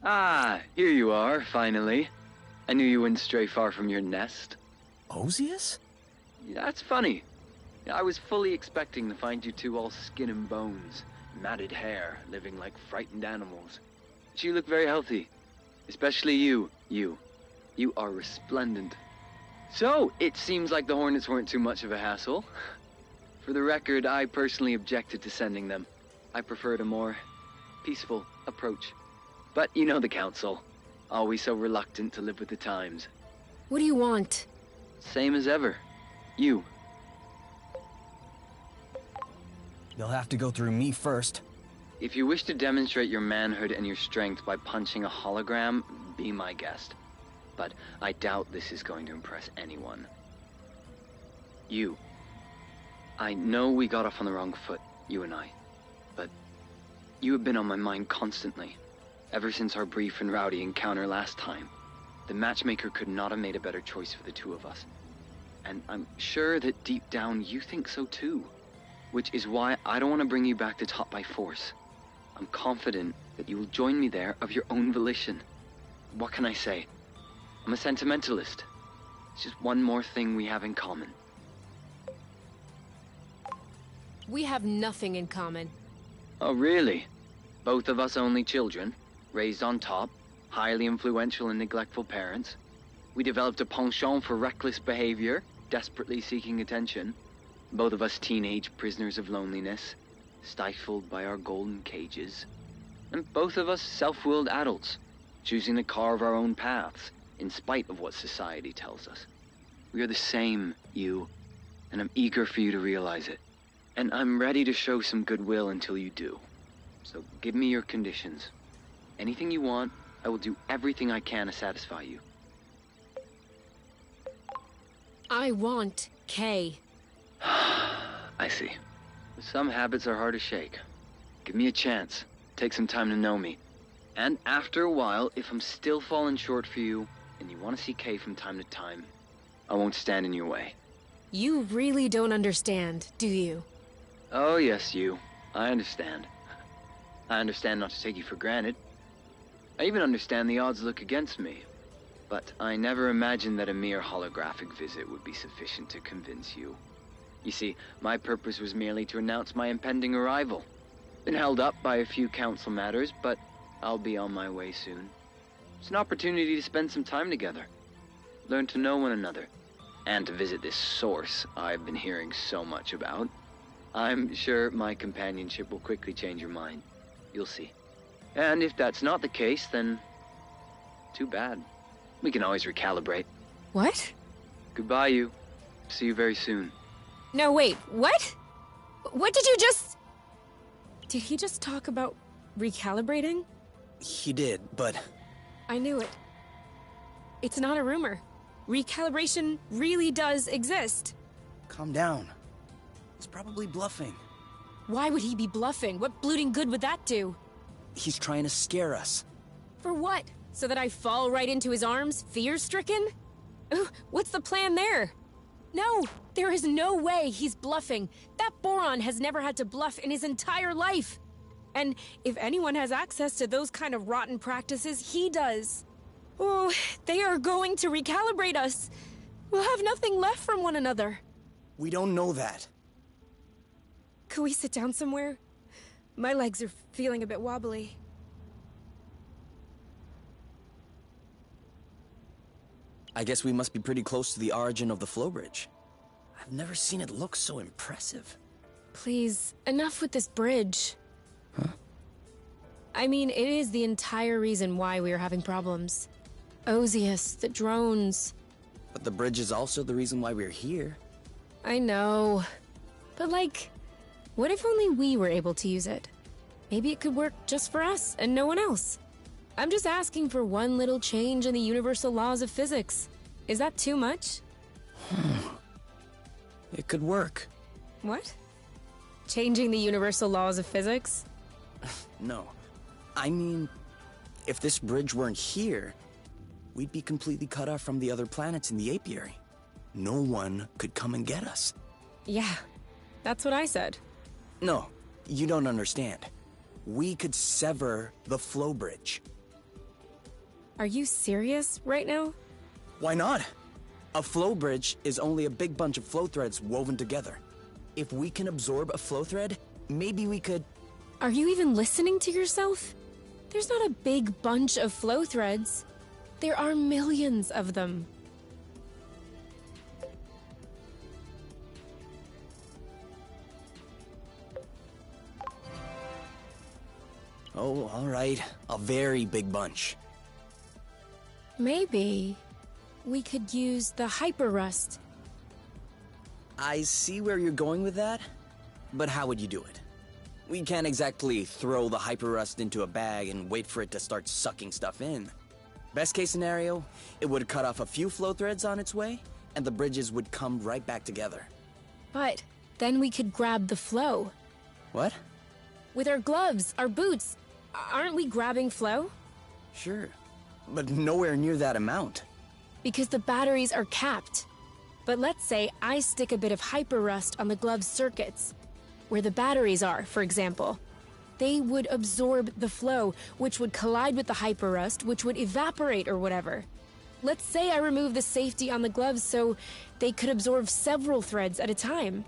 Ah, here you are, finally. I knew you wouldn't stray far from your nest. Osius? That's funny. I was fully expecting to find you two all skin and bones, matted hair, living like frightened animals. But you look very healthy. Especially you. You are resplendent. So, it seems like the Hornets weren't too much of a hassle. For the record, I personally objected to sending them. I preferred a more peaceful approach. But you know the Council. Always so reluctant to live with the times. What do you want? Same as ever. You. You'll have to go through me first. If you wish to demonstrate your manhood and your strength by punching a hologram, be my guest. But I doubt this is going to impress anyone. You. I know we got off on the wrong foot, you and I. But you have been on my mind constantly. Ever since our brief and rowdy encounter last time. The matchmaker could not have made a better choice for the two of us. And I'm sure that deep down you think so too. Which is why I don't want to bring you back to top by force. I'm confident that you will join me there of your own volition. What can I say? I'm a sentimentalist. It's just one more thing we have in common. We have nothing in common. Oh, really? Both of us only children, raised on top, highly influential and neglectful parents. We developed a penchant for reckless behavior, desperately seeking attention. Both of us teenage prisoners of loneliness, stifled by our golden cages. And both of us self-willed adults, choosing to carve our own paths, in spite of what society tells us. We are the same, you, and I'm eager for you to realize it. And I'm ready to show some goodwill until you do. So give me your conditions. Anything you want, I will do everything I can to satisfy you. I want Kay. I see. Some habits are hard to shake. Give me a chance. Take some time to know me. And after a while, if I'm still falling short for you, and you want to see Kay from time to time, I won't stand in your way. You really don't understand, do you? Oh, yes, you. I understand. I understand not to take you for granted. I even understand the odds look against me. But I never imagined that a mere holographic visit would be sufficient to convince you. You see, my purpose was merely to announce my impending arrival. Been held up by a few council matters, but I'll be on my way soon. It's an opportunity to spend some time together. Learn to know one another. And to visit this source I've been hearing so much about. I'm sure my companionship will quickly change your mind. You'll see. And if that's not the case, then too bad. We can always recalibrate. What? Goodbye, you. See you very soon. No, wait, what? What did you just... Did he just talk about recalibrating? He did, but... I knew it. It's not a rumor. Recalibration really does exist. Calm down. He's probably bluffing. Why would he be bluffing? What blooting good would that do? He's trying to scare us. For what? So that I fall right into his arms, fear-stricken? What's the plan there? No, there is no way he's bluffing. That Boron has never had to bluff in his entire life. And if anyone has access to those kind of rotten practices, he does. Oh, they are going to recalibrate us. We'll have nothing left from one another. We don't know that. Could we sit down somewhere? My legs are feeling a bit wobbly. I guess we must be pretty close to the origin of the flow bridge. I've never seen it look so impressive. Please, enough with this bridge. Huh? I mean, it is the entire reason why we are having problems. Ozius, the drones. But the bridge is also the reason why we're here. I know. But like, what if only we were able to use it? Maybe it could work just for us and no one else. I'm just asking for one little change in the universal laws of physics. Is that too much? It could work. What? Changing the universal laws of physics? No. I mean, if this bridge weren't here, we'd be completely cut off from the other planets in the apiary. No one could come and get us. Yeah, that's what I said. No, you don't understand. We could sever the flow bridge. Are you serious right now? Why not? A flow bridge is only a big bunch of flow threads woven together. If we can absorb a flow thread, maybe we could... Are you even listening to yourself? There's not a big bunch of flow threads. There are millions of them. Oh, all right. A very big bunch. Maybe we could use the hyper rust. I see where you're going with that, but how would you do it? We can't exactly throw the hyperrust into a bag and wait for it to start sucking stuff in. Best case scenario, it would cut off a few flow threads on its way, and the bridges would come right back together. But then we could grab the flow. What? With our gloves, our boots. Aren't we grabbing flow? Sure, but nowhere near that amount. Because the batteries are capped. But let's say I stick a bit of hyper rust on the glove circuits, where the batteries are, for example. They would absorb the flow, which would collide with the hyper rust, which would evaporate or whatever. Let's say I remove the safety on the gloves so they could absorb several threads at a time.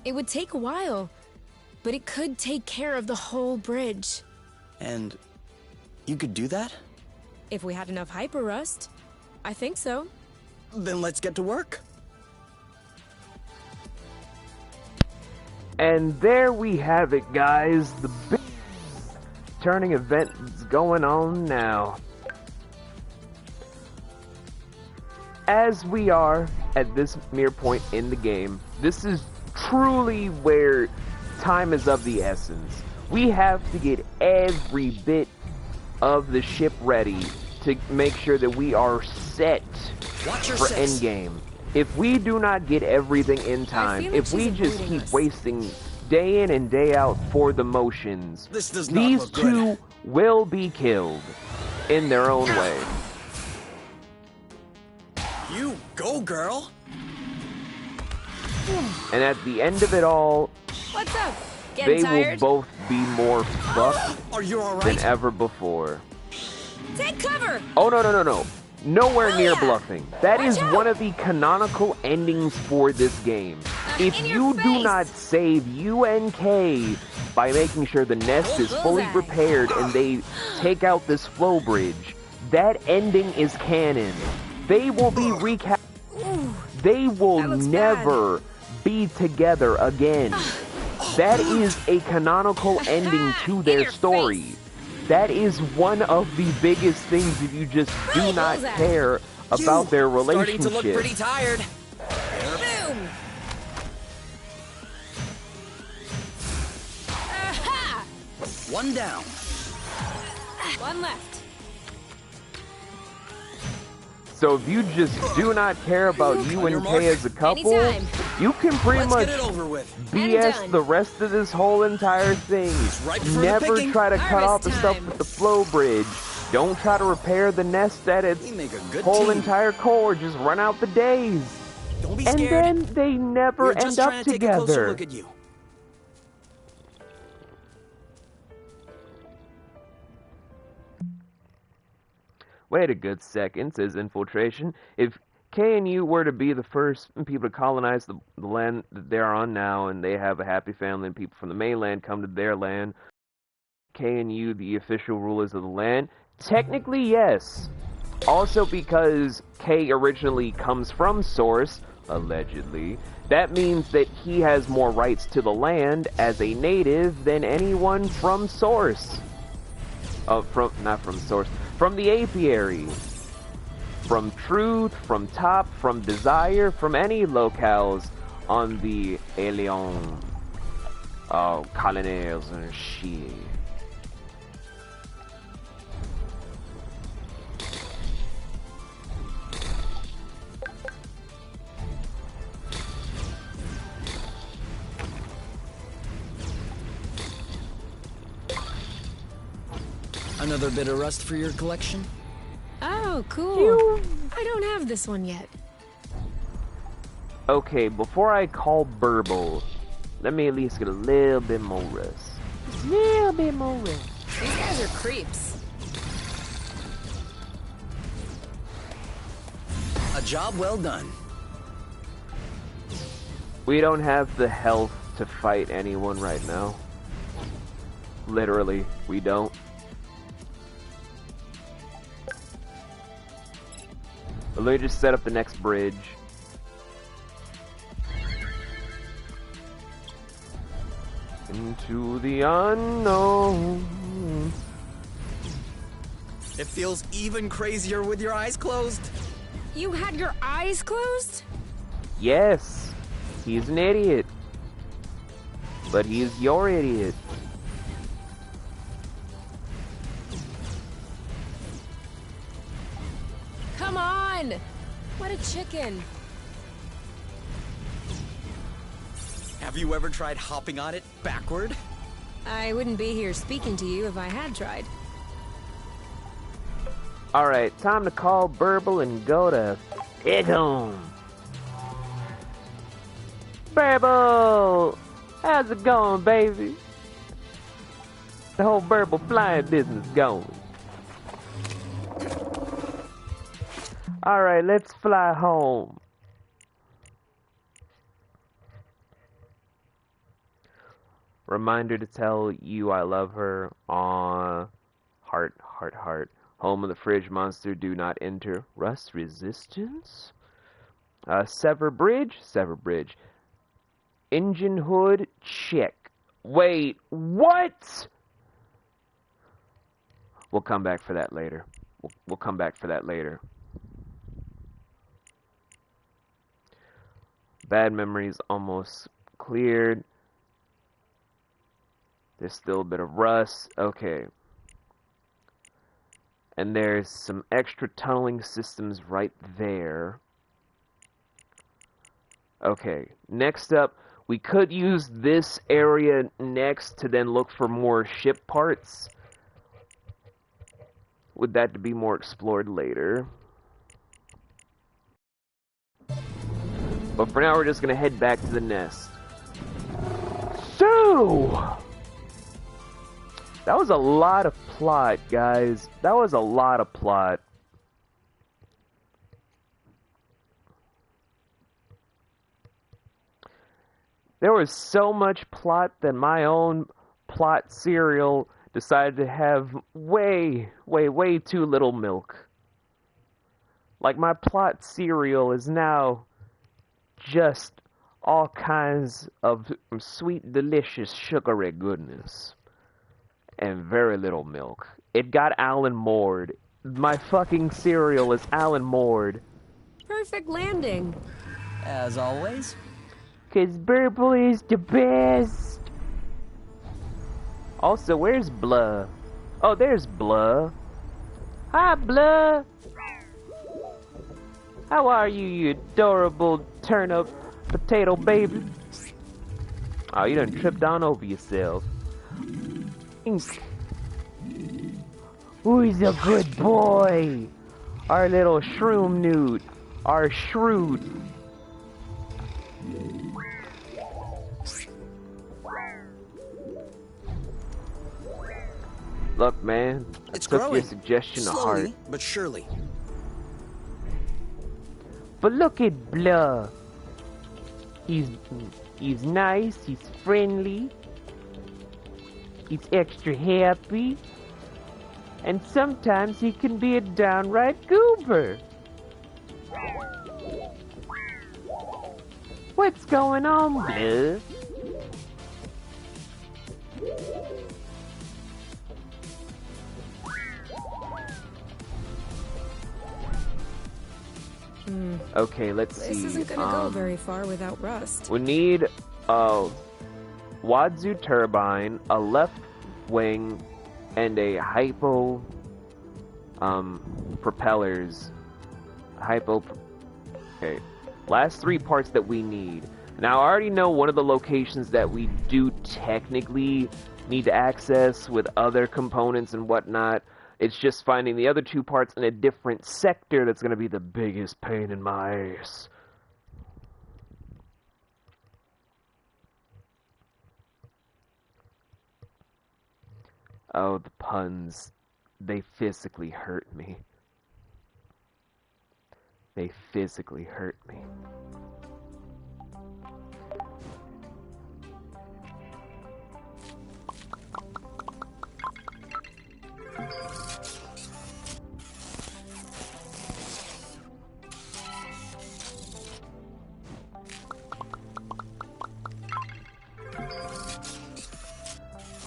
It would take a while, but it could take care of the whole bridge. And you could do that? If we had enough hyper rust. I think so. Then let's get to work. And there we have it, guys. The big turning event is going on now. As we are at this mere point in the game, this is truly where time is of the essence. We have to get every bit of the ship ready to make sure that we are set for endgame. If we do not get everything in time, if we just keep wasting day in and day out for the motions, these two will be killed in their own way. You go, girl! And at the end of it all, What's up? Getting they tired? will both be more fucked Are you all than right? ever before. Take cover! Oh, no. Nowhere near yeah. bluffing. That Watch is out. one of the canonical endings for this game. If in you your do face. not save UNK by making sure the nest is fully Bullseye. repaired and they take out this flow bridge, that ending is canon. They will be recap. They will that looks never be together again. That is a canonical ending to In their your story. face. That is one of the biggest things if you just do not Bullseye. care about their relationship. Starting to look pretty tired. Boom! Aha! One down. One left. So if you just do not care about On your UNK mark. as a couple, Anytime. you can pretty Let's much get it over with. BS done. the rest of this whole entire thing. ripe for the Never picking. try to cut off Harvest the stuff time. with the flow bridge. Don't try to repair the nest at its We make a good whole team. entire core. Just run out the days. Don't be And scared. then they never We're end just up trying to take a closer together. look at you. Wait a good second, says Infiltration. If K and U were to be the first people to colonize the land that they're on now, and they have a happy family, and people from the mainland come to their land, K and U the official rulers of the land? Technically, yes. Also because K originally comes from Source, allegedly, that means that he has more rights to the land as a native than anyone from Source. Not from Source, from the Apiary. From Truth, from Top, from Desire, from any locales on the Alien. Oh, colonels and shit. Another bit of rust for your collection? Oh, cool. I don't have this one yet. Okay, before I call Burble, let me at least get a little bit more rust. Just a little bit more rust. These guys are creeps. A job well done. We don't have the health to fight anyone right now. Literally, we don't. But let me just set up the next bridge. Into the unknown. It feels even crazier with your eyes closed. You had your eyes closed? Yes, he's an idiot. But he's your idiot. Come on! What a chicken. Have you ever tried hopping on it backward? I wouldn't be here speaking to you if I had tried. Alright, time to call Burble and go to Igum. Burble! How's it going, baby? The whole Burble flying business going. Alright, let's fly home. Reminder to tell you I love her. Aww. Heart, heart, heart. Home of the fridge monster, do not enter. Rust resistance? Sever bridge? Sever bridge. Engine hood? Check. Wait, what? We'll come back for that later. We'll come back for that later. Bad memories almost cleared. There's still a bit of rust. Okay. And there's some extra tunneling systems right there. Okay. Next up, we could use this area next to then look for more ship parts. Would that be more explored later? But for now, we're just gonna head back to the nest. So, that was a lot of plot, guys. That was a lot of plot. There was so much plot that my own plot cereal decided to have way too little milk. Like, my plot cereal is now just all kinds of sweet, delicious, sugary goodness. And very little milk. It got Alan Moored. My fucking cereal is Alan Moored. Perfect landing. As always. 'Cause Burble is the best. Also, where's Blah? Oh, there's Blah. Hi, Blah. How are you, you adorable turnip potato baby? Oh, you done tripped on over yourself. Who's a good boy? Our little shroom newt. Our shrewd. Look, man, I It's took growing. your suggestion to heart. Slowly, but surely. But look at Blah. He's nice, he's friendly, he's extra happy, and sometimes he can be a downright goober. What's going on, Blah? Okay, let's see. This isn't gonna go very far without Rust. We need a Wadzu turbine, a left wing, and a hypo propellers. Okay. Last 3 parts that we need. Now I already know one of the locations that we do technically need to access with other components and whatnot. It's just finding the other 2 parts in a different sector that's going to be the biggest pain in my ass. Oh, the puns. They physically hurt me. They physically hurt me.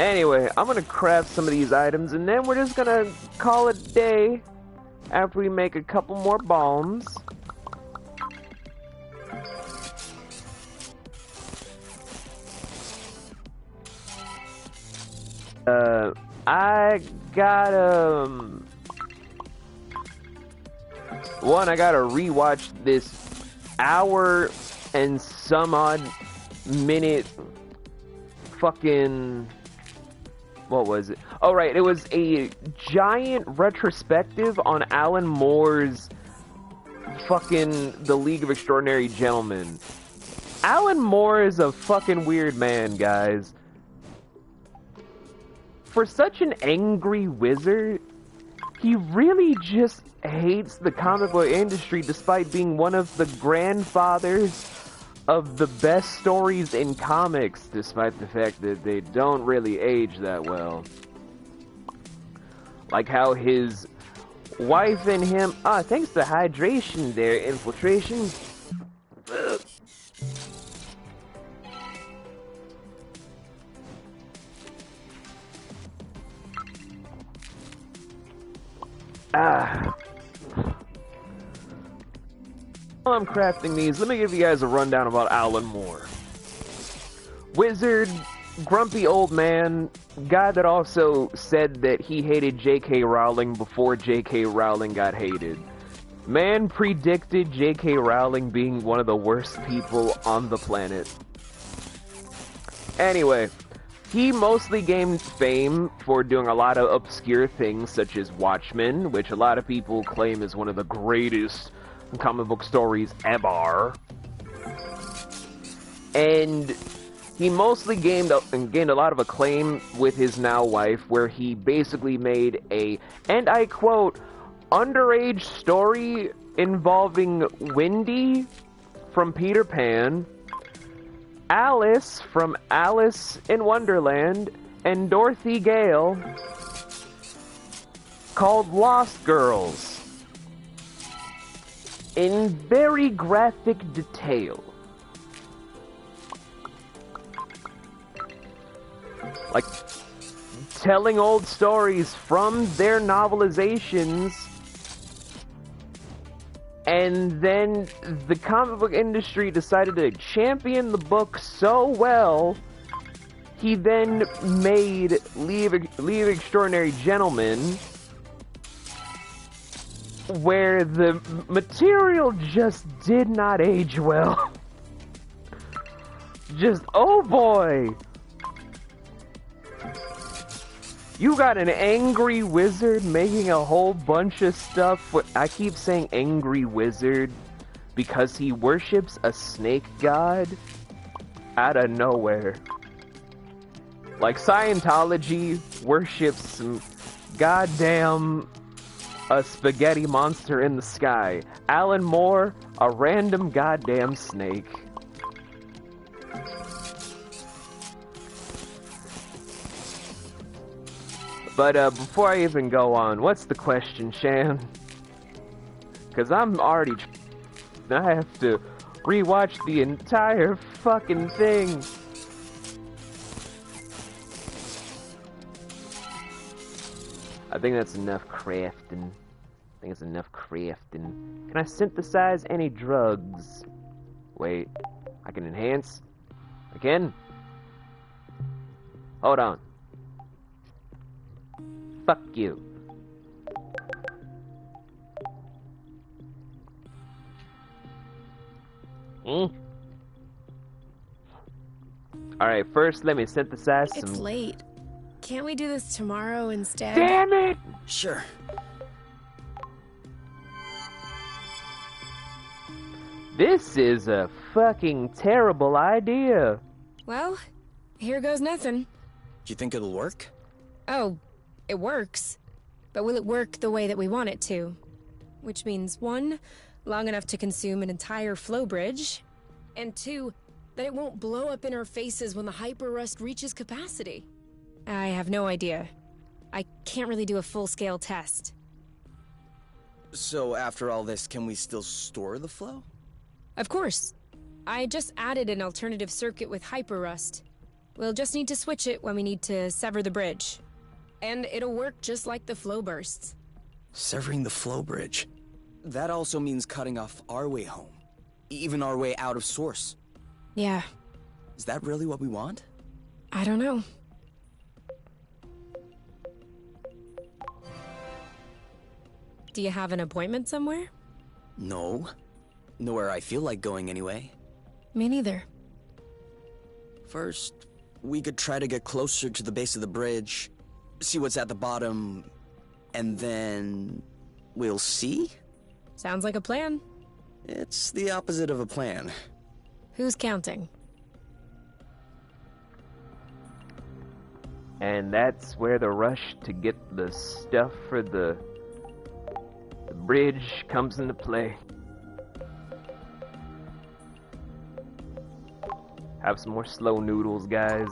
Anyway, I'm gonna craft some of these items and then we're just gonna call it a day after we make a couple more bombs. I gotta I gotta rewatch this hour and some odd minute fucking, what was it? Oh right, it was a giant retrospective on Alan Moore's fucking The League of Extraordinary Gentlemen. Alan Moore is a fucking weird man, guys. For such an angry wizard, he really just hates the comic book industry despite being one of the grandfathers of the best stories in comics, despite the fact that they don't really age that well. Like how his wife and him, thanks to hydration there, infiltration. While I'm crafting these, let me give you guys a rundown about Alan Moore. Wizard, grumpy old man, guy that also said that he hated J.K. Rowling before J.K. Rowling got hated. Man predicted J.K. Rowling being one of the worst people on the planet. Anyway, he mostly gained fame for doing a lot of obscure things such as Watchmen, which a lot of people claim is one of the greatest comic book stories ever. And he mostly gained a lot of acclaim with his now wife, where he basically made a, and I quote, underage story involving Wendy from Peter Pan, Alice from Alice in Wonderland, and Dorothy Gale, called Lost Girls, in very graphic detail. Like, telling old stories from their novelizations, and then the comic book industry decided to champion the book so well, he then made League of Extraordinary Gentlemen, where the material just did not age well. Just, oh boy! You got an angry wizard making a whole bunch of stuff. I keep saying angry wizard because he worships a snake god out of nowhere. Like Scientology worships some goddamn a spaghetti monster in the sky. Alan Moore, a random goddamn snake. But before I even go on, what's the question, Shan? Because I'm already... I have to rewatch the entire fucking thing. I think that's enough crafting. Can I synthesize any drugs? Wait, I can enhance? I can? Hold on. Fuck you. Alright, first let me synthesize some... It's late. Can't we do this tomorrow instead? Damn it! Sure. This is a fucking terrible idea. Well, here goes nothing. Do you think it'll work? Oh, it works. But will it work the way that we want it to? Which means, 1, long enough to consume an entire flow bridge, and 2, that it won't blow up in our faces when the hyper-rust reaches capacity. I have no idea. I can't really do a full-scale test. So after all this, can we still store the flow? Of course. I just added an alternative circuit with hyper-rust. We'll just need to switch it when we need to sever the bridge. And it'll work just like the flow bursts. Severing the flow bridge. That also means cutting off our way home. Even our way out of Source. Yeah. Is that really what we want? I don't know. Do you have an appointment somewhere? No. Nowhere I feel like going anyway. Me neither. First, we could try to get closer to the base of the bridge, see what's at the bottom, and then we'll see? Sounds like a plan. It's the opposite of a plan. Who's counting? And that's where the rush to get the stuff for the bridge comes into play. Have some more slow noodles, guys.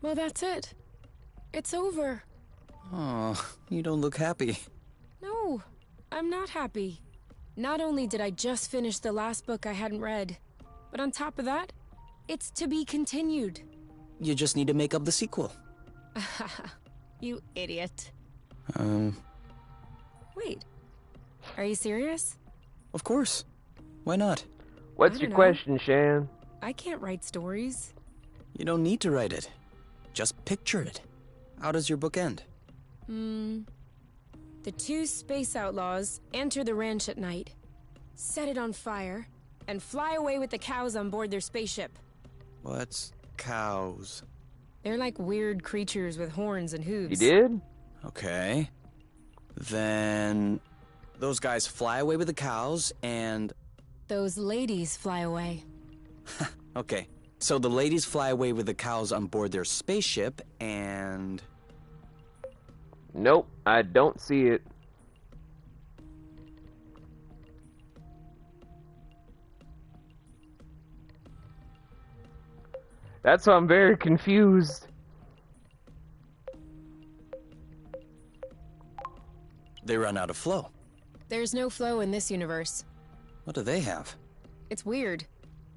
Well, that's it. It's over. Oh, you don't look happy. No, I'm not happy. Not only did I just finish the last book I hadn't read, but on top of that, it's to be continued. You just need to make up the sequel. You idiot. Wait, are you serious? Of course. Why not? What's I your don't know. question, Shan? I can't write stories. You don't need to write it. Just picture it. How does your book end? The 2 space outlaws enter the ranch at night, set it on fire, and fly away with the cows on board their spaceship. What's cows? They're like weird creatures with horns and hooves. You did? Okay. Then those guys fly away with the cows and... Those ladies fly away. Okay. So the ladies fly away with the cows on board their spaceship and... Nope, I don't see it. That's why I'm very confused. They run out of flow. There's no flow in this universe. What do they have? It's weird.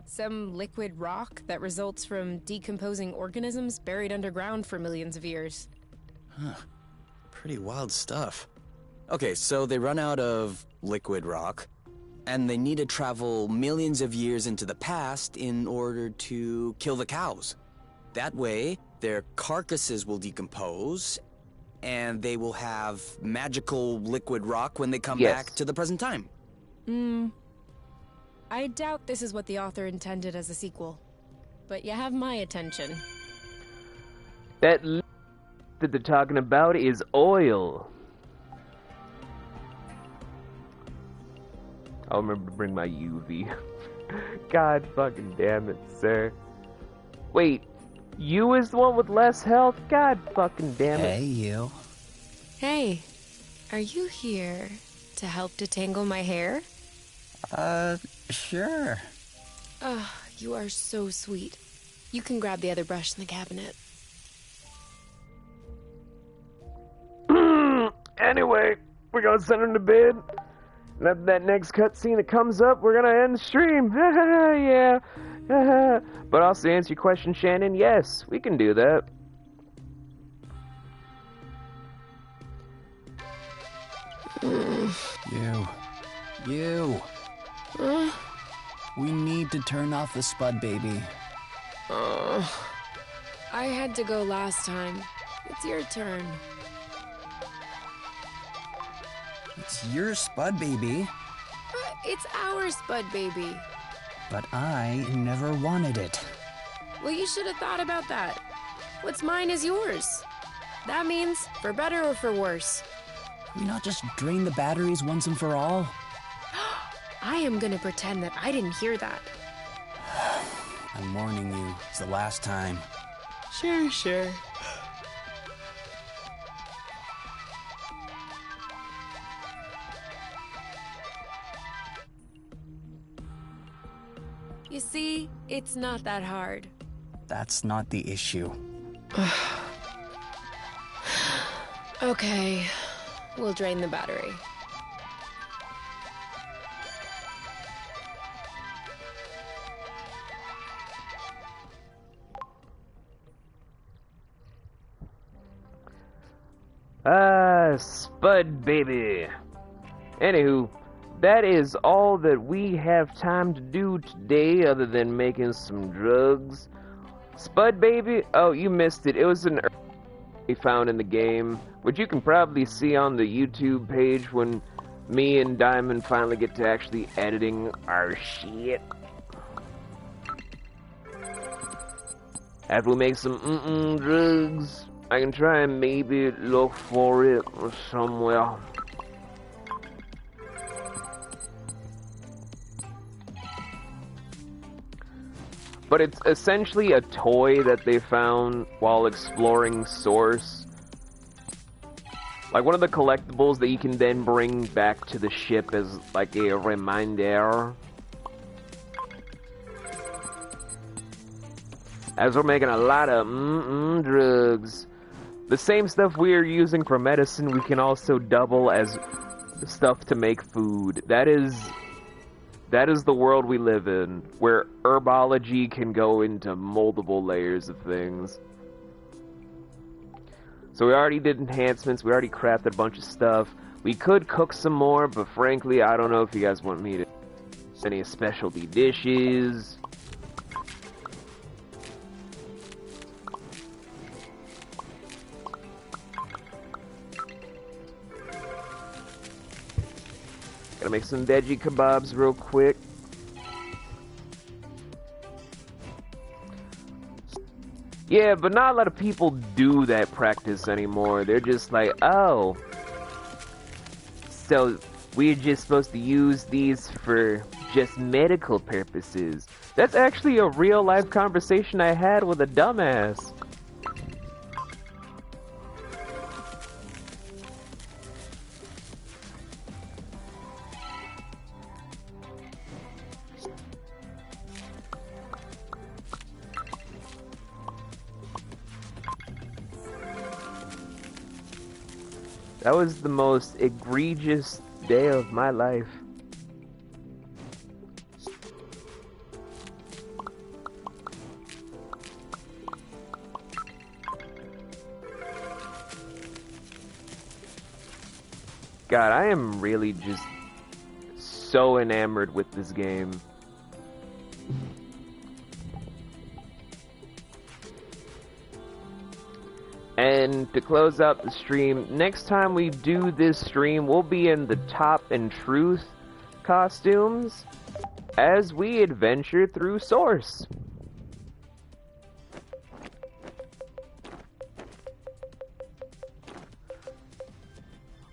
Some liquid rock that results from decomposing organisms buried underground for millions of years. Huh. Pretty wild stuff. Okay, so they run out of liquid rock, and they need to travel millions of years into the past in order to kill the cows. That way, their carcasses will decompose, and they will have magical liquid rock when they come Yes. back to the present time. I doubt this is what the author intended as a sequel. But you have my attention. That that they're talking about is oil. I'll remember to bring my UV. God fucking damn it, sir. Wait, You is the one with less health? God fucking damn it. Hey, you. Hey, are you here to help detangle my hair? Sure. Oh, you are so sweet. You can grab the other brush in the cabinet. Anyway, we're gonna send him to bed. And after that next cutscene that comes up, we're gonna end the stream. Yeah. But also to answer your question, Shannon, yes, we can do that. You. We need to turn off the Spud baby. I had to go last time. It's your turn. It's your Spud baby. It's our Spud baby. But I never wanted it. Well, you should have thought about that. What's mine is yours. That means for better or for worse. Can we not just drain the batteries once and for all? I am gonna pretend that I didn't hear that. I'm warning you, it's the last time. Sure. You see, it's not that hard. That's not the issue. Okay, we'll drain the battery. Spud baby. Anywho, that is all that we have time to do today other than making some drugs. Spud baby? Oh, you missed it. It was an we found in the game, which you can probably see on the YouTube page when me and Diamond finally get to actually editing our shit. After we make some drugs, I can try and maybe look for it somewhere. But it's essentially a toy that they found while exploring Source. Like one of the collectibles that you can then bring back to the ship as like a reminder. As we're making a lot of drugs. The same stuff we are using for medicine, we can also double as stuff to make food. That is the world we live in, where herbology can go into multiple layers of things. So we already did enhancements, we already crafted a bunch of stuff. We could cook some more, but frankly, I don't know if you guys want me to any specialty dishes. Gotta make some veggie kebabs real quick. Yeah, but not a lot of people do that practice anymore. They're just like, oh, so we're just supposed to use these for just medical purposes. That's actually a real life conversation I had with a dumbass. That was the most egregious day of my life. God, I am really just so enamored with this game. And to close out the stream, next time we do this stream, we'll be in the Top and Truth costumes as we adventure through Source.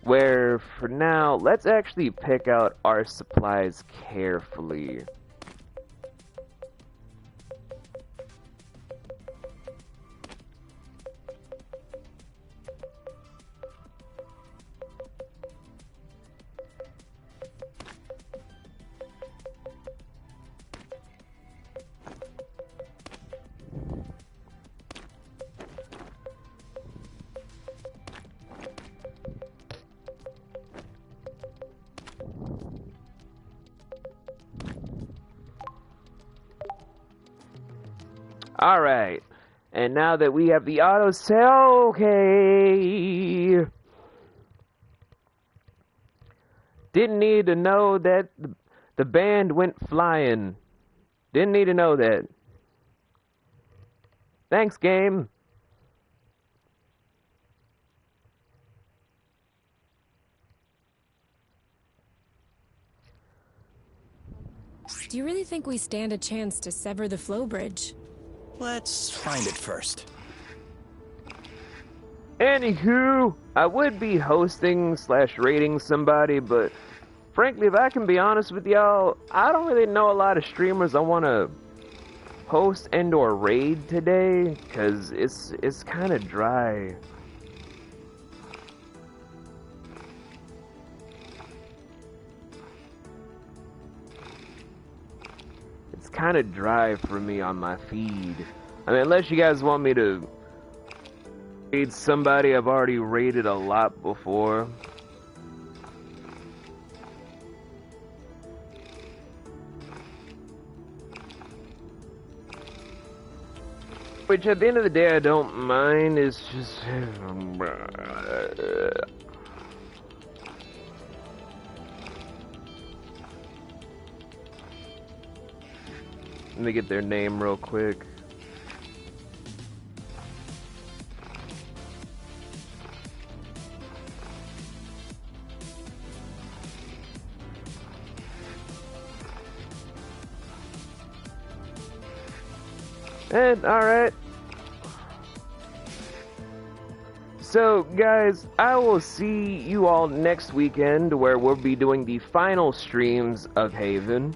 Where, for now, let's actually pick out our supplies carefully. Alright. And now that we have the autosave, okay. Didn't need to know that the band went flying. Didn't need to know that. Thanks, game. Do you really think we stand a chance to sever the flow bridge? Let's find it first. Anywho, I would be hosting / rating somebody, but frankly, if I can be honest with y'all, I don't really know a lot of streamers I want to host and or raid today, because it's kind of dry. It's kind of dry for me on my feed. I mean, unless you guys want me to raid somebody I've already raided a lot before. Which at the end of the day I don't mind, it's just... Let me get their name real quick. And alright. So guys, I will see you all next weekend where we'll be doing the final streams of Haven.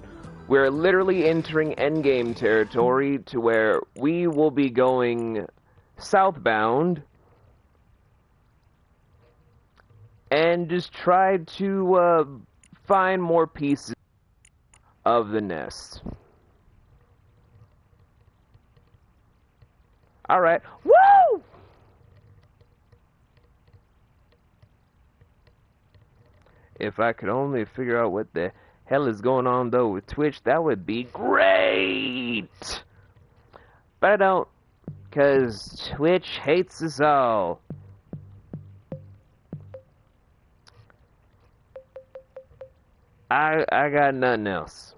We're literally entering endgame territory to where we will be going southbound and just try to find more pieces of the nest. Alright. Woo! If I could only figure out what the hell is going on though with Twitch, that would be great! But I don't, cause Twitch hates us all. I got nothing else.